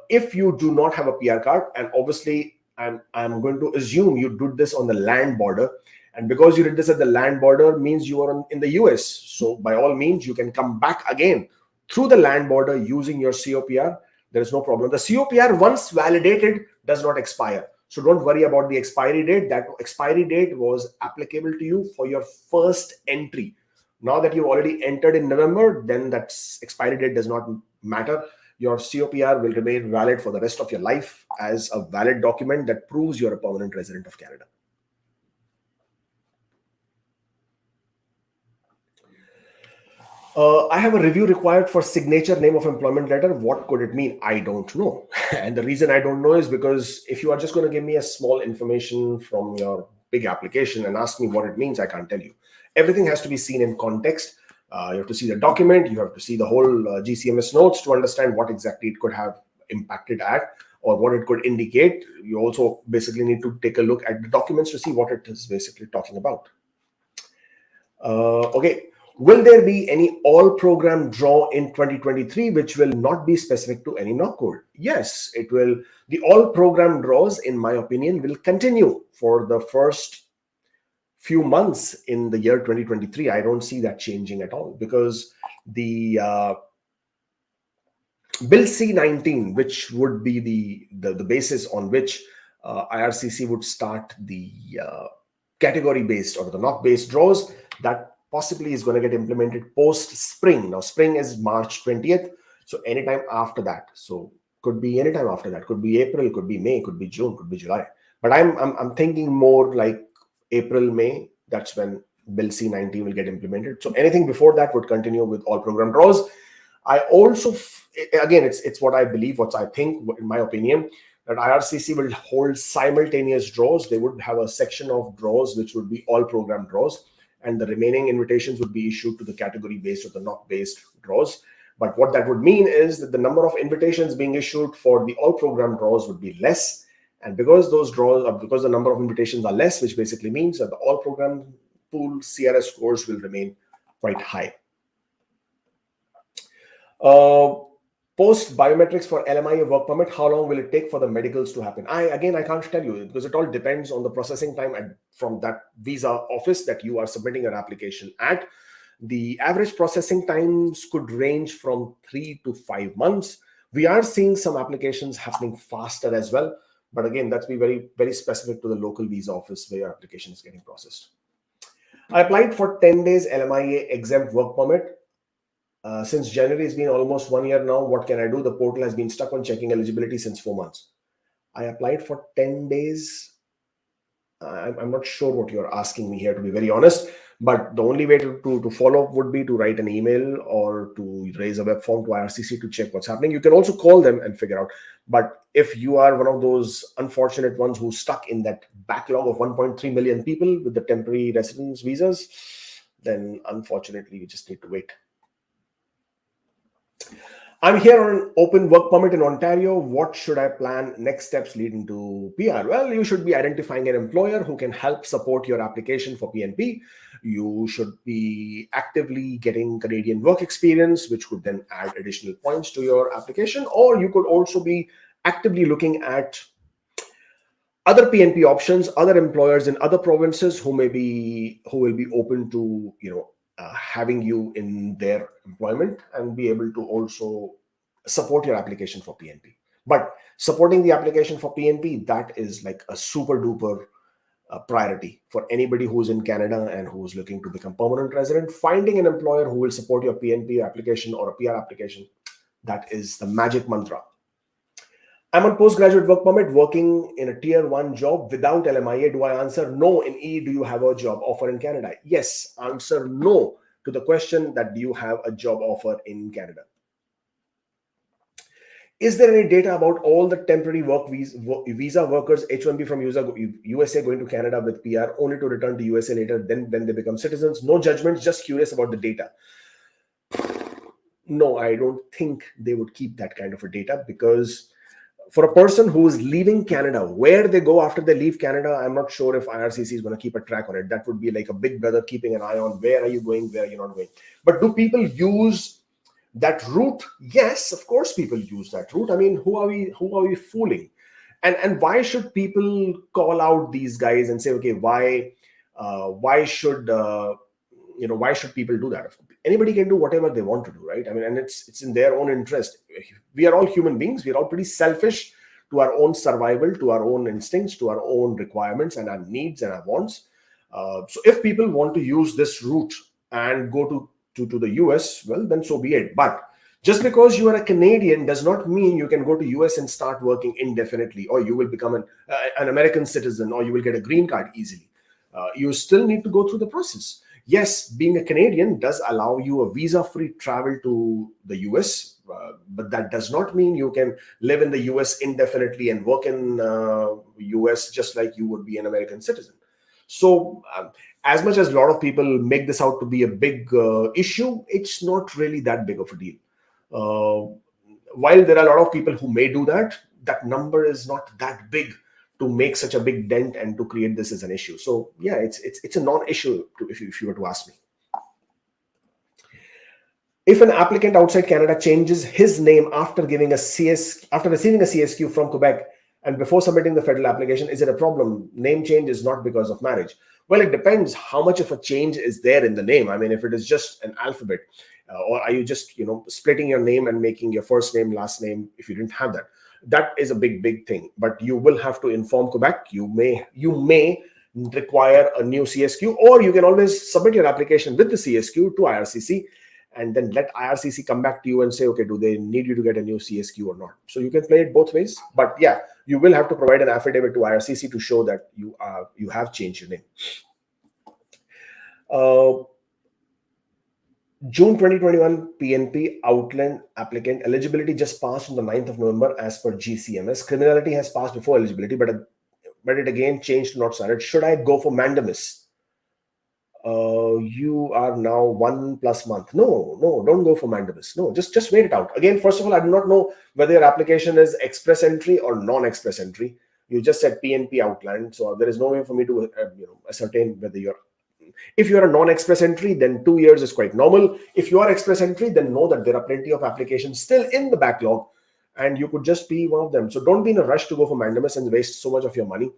If you do not have a PR card, and obviously I'm going to assume you did this on the land border, and because you did this at the land border means you are in the US. So by all means, you can come back again through the land border using your COPR. There is no problem. The COPR, once validated, does not expire. So don't worry about the expiry date. That expiry date was applicable to you for your first entry. Now that you've already entered in November, then that expiry date does not matter. Your COPR will remain valid for the rest of your life as a valid document that proves you're a permanent resident of Canada. I have a review required for signature name of employment letter. What could it mean? I don't know. And the reason I don't know is because if you are just going to give me a small information from your big application and ask me what it means, I can't tell you. Everything has to be seen in context. You have to see the document. You have to see the whole GCMS notes to understand what exactly it could have impacted at or what it could indicate. You also basically need to take a look at the documents to see what it is basically talking about. Okay. Will there be any all-program draw in 2023 which will not be specific to any knock code? Yes, it will. The all-program draws, in my opinion, will continue for the first few months in the year 2023. I don't see that changing at all because the Bill C-19, which would be the basis on which IRCC would start the category-based or the knock-based draws, that possibly is going to get implemented post-spring. Now, spring is March 20th, so anytime after that. So could be anytime after that. Could be April, could be May, could be June, could be July. But I'm thinking more like April, May. That's when Bill C-19 will get implemented. So anything before that would continue with all program draws. I also, again, it's what I believe, what I think, in my opinion, that IRCC will hold simultaneous draws. They would have a section of draws which would be all program draws, and the remaining invitations would be issued to the category-based or the knock-based draws. But what that would mean is that the number of invitations being issued for the all-program draws would be less. And because those draws, because the number of invitations are less, which basically means that the all-program pool CRS scores will remain quite high. Post biometrics for LMIA work permit, how long will it take for the medicals to happen? I can't tell you because it all depends on the processing time from that visa office that you are submitting your application at. The average processing times could range from 3 to 5 months. We are seeing some applications happening faster as well. But again, that's be very, very specific to the local visa office where your application is getting processed. I applied for 10 days LMIA exempt work permit. Since January, it's been almost 1 year now. What can I do? The portal has been stuck on checking eligibility since 4 months. I applied for 10 days. I'm not sure what you're asking me here, to be very honest. But the only way to follow up would be to write an email or to raise a web form to IRCC to check what's happening. You can also call them and figure out. But if you are one of those unfortunate ones who's stuck in that backlog of 1.3 million people with the temporary residence visas, then unfortunately, we just need to wait. I'm here on an open work permit in Ontario. What should I plan? Next steps leading to PR. Well, you should be identifying an employer who can help support your application for PNP. You should be actively getting Canadian work experience, which could then add additional points to your application. Or you could also be actively looking at other PNP options, other employers in other provinces who will be open to having you in their employment and be able to also support your application for PNP. But supporting the application for PNP, that is like a super duper priority for anybody who's in Canada and who's looking to become permanent resident. Finding an employer who will support your PNP application or a PR application, that is the magic mantra. I'm on postgraduate work permit working in a tier 1 job without LMIA. Do I answer no? In E, do you have a job offer in Canada? Yes, answer no to the question that do you have a job offer in Canada. Is there any data about all the temporary work visa workers, H1B from USA going to Canada with PR only to return to USA later, then when they become citizens? No judgments, just curious about the data. No, I don't think they would keep that kind of a data, because for a person who is leaving Canada, where they go after they leave Canada, I'm not sure if IRCC is going to keep a track on it. That would be like a big brother keeping an eye on where are you going, where are you not going. But do people use that route? Yes, of course people use that route. I mean, who are we fooling? And why should people call out these guys and say, okay, why should people do that? Anybody can do whatever they want to do, right? I mean, and it's in their own interest. We are all human beings. We're all pretty selfish to our own survival, to our own instincts, to our own requirements and our needs and our wants. So if people want to use this route and go to the US, well, then so be it. But just because you are a Canadian does not mean you can go to US and start working indefinitely, or you will become an American citizen, or you will get a green card easily. You still need to go through the process. Yes, being a Canadian does allow you a visa-free travel to the US, but that does not mean you can live in the US indefinitely and work in US just like you would be an American citizen. So as much as a lot of people make this out to be a big issue, it's not really that big of a deal. While there are a lot of people who may do that, that number is not that big to make such a big dent and to create this as an issue. So yeah, it's a non-issue if you were to ask me. If an applicant outside Canada changes his name after receiving a CSQ from Quebec and before submitting the federal application, is it a problem? Name change is not because of marriage. Well, it depends how much of a change is there in the name. I mean, if it is just an alphabet, or are you just splitting your name and making your first name last name if you didn't have that? That is a big thing. But you will have to inform Quebec. You may require a new CSQ, or you can always submit your application with the CSQ to IRCC and then let IRCC come back to you and say, okay, do they need you to get a new CSQ or not? So you can play it both ways. But yeah, you will have to provide an affidavit to IRCC to show that you have changed your name. June 2021 PNP outland applicant eligibility just passed on the 9th of November as per GCMS. Criminality has passed before eligibility, but it again changed to not standard. Should I go for mandamus? You are now 1+ month. No, don't go for mandamus. No, just wait it out. Again, first of all, I do not know whether your application is express entry or non-express entry. You just said PNP outland, so there is no way for me to ascertain whether you're. If you are a non-express entry, then 2 years is quite normal. If you are express entry, then know that there are plenty of applications still in the backlog, and you could just be one of them. So don't be in a rush to go for mandamus and waste so much of your money.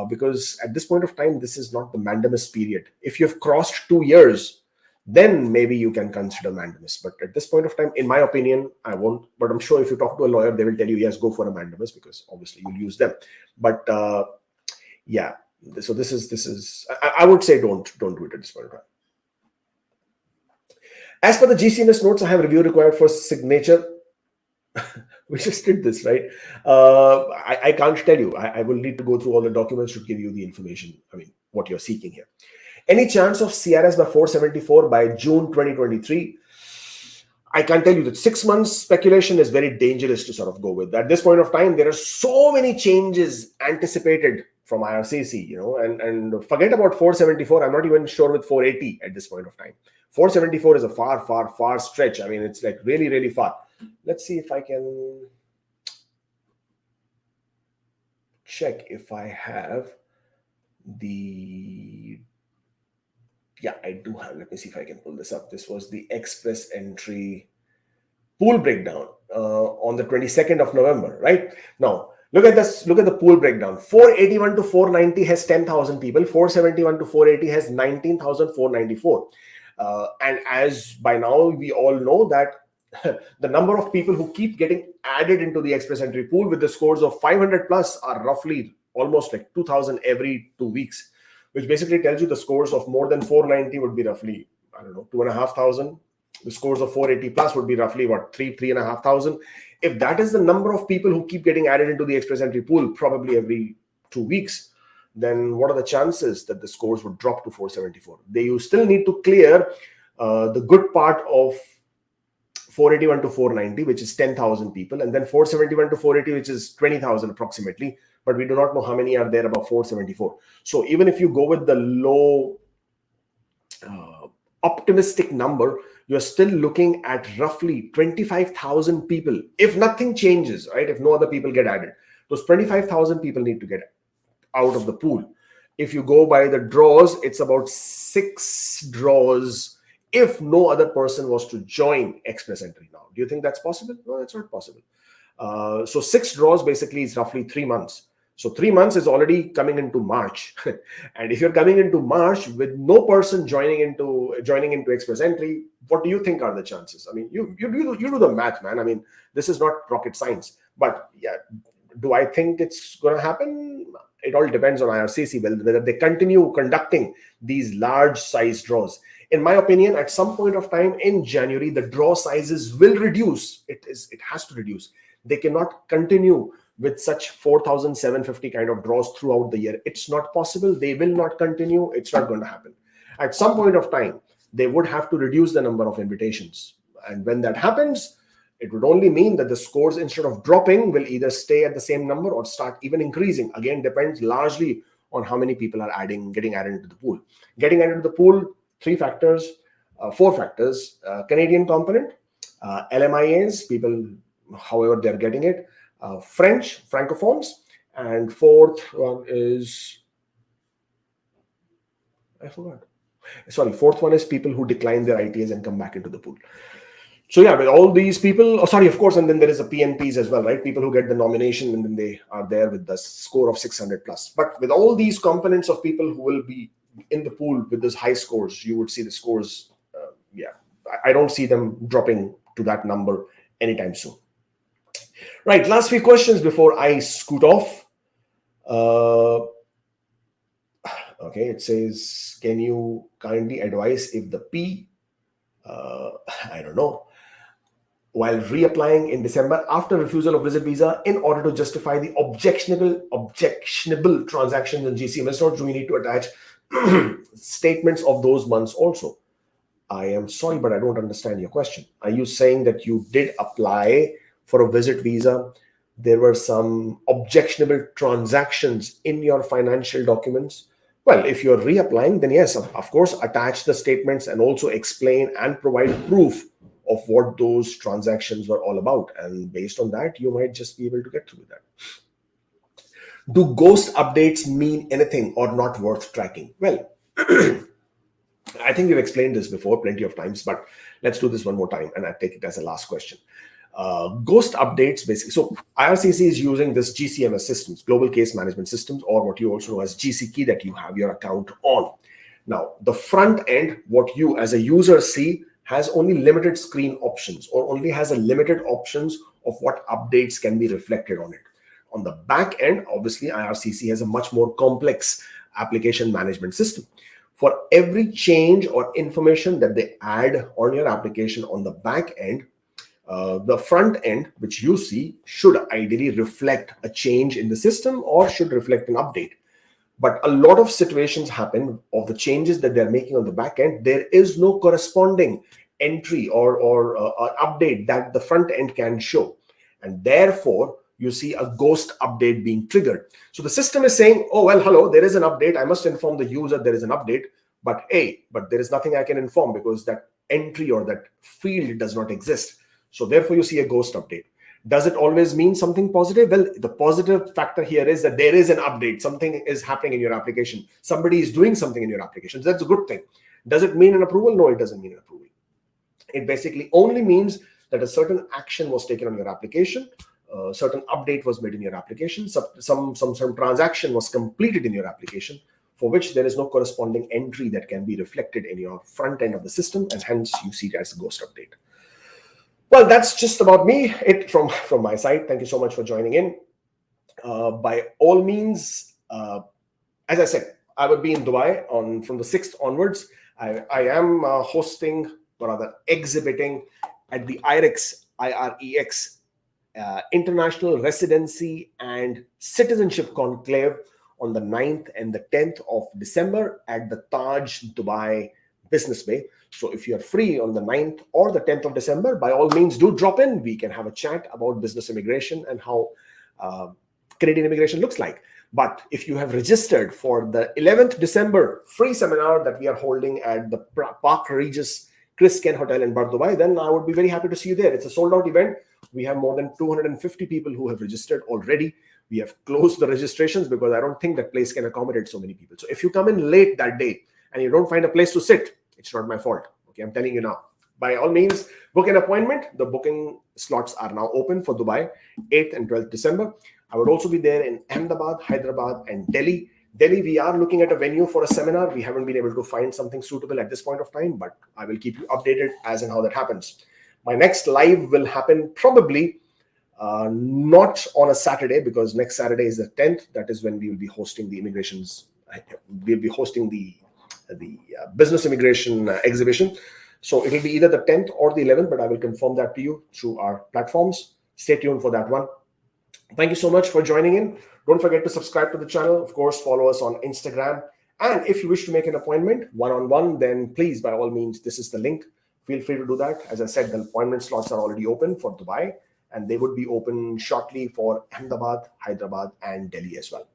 Because at this point of time, this is not the mandamus period. If you've crossed 2 years, then maybe you can consider mandamus. But at this point of time, in my opinion, I won't. But I'm sure if you talk to a lawyer, they will tell you, yes, go for a mandamus, because obviously you'll use them. But yeah, so this is. I would say don't do it at this point of time. As per the GCMS notes, I have review required for signature. We just did this, right? I can't tell you. I will need to go through all the documents to give you the information. I mean, what you're seeking here. Any chance of CRS by 474 by June 2023? I can tell you that 6 months speculation is very dangerous to sort of go with. At this point of time, there are so many changes anticipated from IRCC, and forget about 474. I'm not even sure with 480 at this point of time. 474 is a far stretch. I mean, it's like really, really far. Let's see if I can check if I have the... Yeah, I do have. Let me see if I can pull this up. This was the express entry pool breakdown on the 22nd of November, right? Now, look at this. Look at the pool breakdown. 481 to 490 has 10,000 people. 471 to 480 has 19,494. And as by now we all know that the number of people who keep getting added into the express entry pool with the scores of 500 plus are roughly almost like 2,000 every 2 weeks, which basically tells you the scores of more than 490 would be roughly, I don't know, 2,500. The scores of 480 plus would be roughly what, 3,500. If that is the number of people who keep getting added into the express entry pool, probably every 2 weeks, then what are the chances that the scores would drop to 474? You still need to clear the good part of 481 to 490, which is 10,000 people, and then 471 to 480, which is 20,000 approximately. But we do not know how many are there above 474. So even if you go with the low optimistic number, you're still looking at roughly 25,000 people. If nothing changes, right? If no other people get added, those 25,000 people need to get out of the pool. If you go by the draws, it's about 6 draws if no other person was to join express entry now. Do you think that's possible? No, that's not possible. So 6 draws basically is roughly 3 months. So 3 months is already coming into March. And if you're coming into March with no person joining into express entry, what do you think are the chances? I mean, you do the math, man. I mean, this is not rocket science. But yeah, do I think it's going to happen? It all depends on IRCC, whether they continue conducting these large size draws. In my opinion, at some point of time in January, the draw sizes will reduce. It has to reduce. They cannot continue with such 4,750 kind of draws throughout the year. It's not possible. They will not continue. It's not going to happen. At some point of time, they would have to reduce the number of invitations. And when that happens, it would only mean that the scores, instead of dropping, will either stay at the same number or start even increasing. Again, depends largely on how many people are getting added into the pool. Getting added into the pool, 4 factors, Canadian component, LMIAs, people, however they're getting it, French, Francophones, and 4th one is, I forgot. Sorry, 4th one is people who decline their ITAs and come back into the pool. So yeah, with all these people, of course, and then there is a PNPs as well, right? People who get the nomination and then they are there with the score of 600 plus. But with all these components of people who will be in the pool with those high scores, you would see the scores, I don't see them dropping to that number anytime soon. Right, last few questions before I scoot off. Okay, it says, can you kindly advise if the P, I don't know, while reapplying in December after refusal of visit visa in order to justify the objectionable transactions in GCMS notes, do we need to attach statements of those months also? I am sorry, but I don't understand your question. Are you saying that you did apply for a visit visa? There were some objectionable transactions in your financial documents? Well, if you're reapplying, then yes, of course, attach the statements and also explain and provide proof of what those transactions were all about. And based on that, you might just be able to get through that. Do ghost updates mean anything or not worth tracking? Well, I think we've explained this before plenty of times, but let's do this one more time and I take it as a last question. Ghost updates, basically. So IRCC is using this GCMS systems, Global Case Management Systems, or what you also know as GCK, that you have your account on. Now, the front end, what you as a user see, has only limited screen options or only has a limited options of what updates can be reflected on it. On the back end, obviously, IRCC has a much more complex application management system. For every change or information that they add on your application on the back end, the front end, which you see, should ideally reflect a change in the system or should reflect an update. But a lot of situations happen of the changes that they're making on the back end. There is no corresponding entry or update that the front end can show. And therefore, you see a ghost update being triggered. So the system is saying, oh, well, hello, there is an update. I must inform the user there is an update. But there is nothing I can inform because that entry or that field does not exist. So therefore, you see a ghost update. Does it always mean something positive? Well, the positive factor here is that there is an update. Something is happening in your application. Somebody is doing something in your application. So that's a good thing. Does it mean an approval? No, it doesn't mean an approval. It basically only means that a certain action was taken on your application, a certain update was made in your application, some transaction was completed in your application, for which there is no corresponding entry that can be reflected in your front end of the system, and hence you see it as a ghost update. Well, that's just about me, it from my side. Thank you so much for joining in. By all means, as I said, I would be in Dubai from the 6th onwards. I am hosting, or rather exhibiting, at the IRCC International Residency and Citizenship Conclave on the 9th and the 10th of December at the Taj Dubai Business Bay. So if you're free on the 9th or the 10th of December, by all means, do drop in. We can have a chat about business immigration and how Canadian immigration looks like. But if you have registered for the 11th December free seminar that we are holding at the Park Regis Chris Ken Hotel in Bar Dubai, then I would be very happy to see you there. It's a sold-out event. We have more than 250 people who have registered already. We have closed the registrations because I don't think that place can accommodate so many people. So if you come in late that day and you don't find a place to sit, it's not my fault. Okay, I'm telling you now. By all means, book an appointment. The booking slots are now open for Dubai, 8th and 12th December. I would also be there in Ahmedabad, Hyderabad, and Delhi. Delhi, we are looking at a venue for a seminar. We haven't been able to find something suitable at this point of time, but I will keep you updated as and how that happens. My next live will happen probably not on a Saturday, because next Saturday is the 10th. That is when we will be hosting the immigrations. We'll be hosting the business immigration exhibition. So it will be either the 10th or the 11th, but I will confirm that to you through our platforms. Stay tuned for that one. Thank you so much for joining in. Don't forget to subscribe to the channel. Of course, follow us on Instagram. And if you wish to make an appointment one-on-one, then please, by all means, this is the link. Feel free to do that. As I said, the appointment slots are already open for Dubai, and they would be open shortly for Ahmedabad, Hyderabad, and Delhi as well.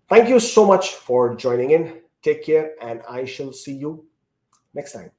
Thank you so much for joining in. Take care, and I shall see you next time.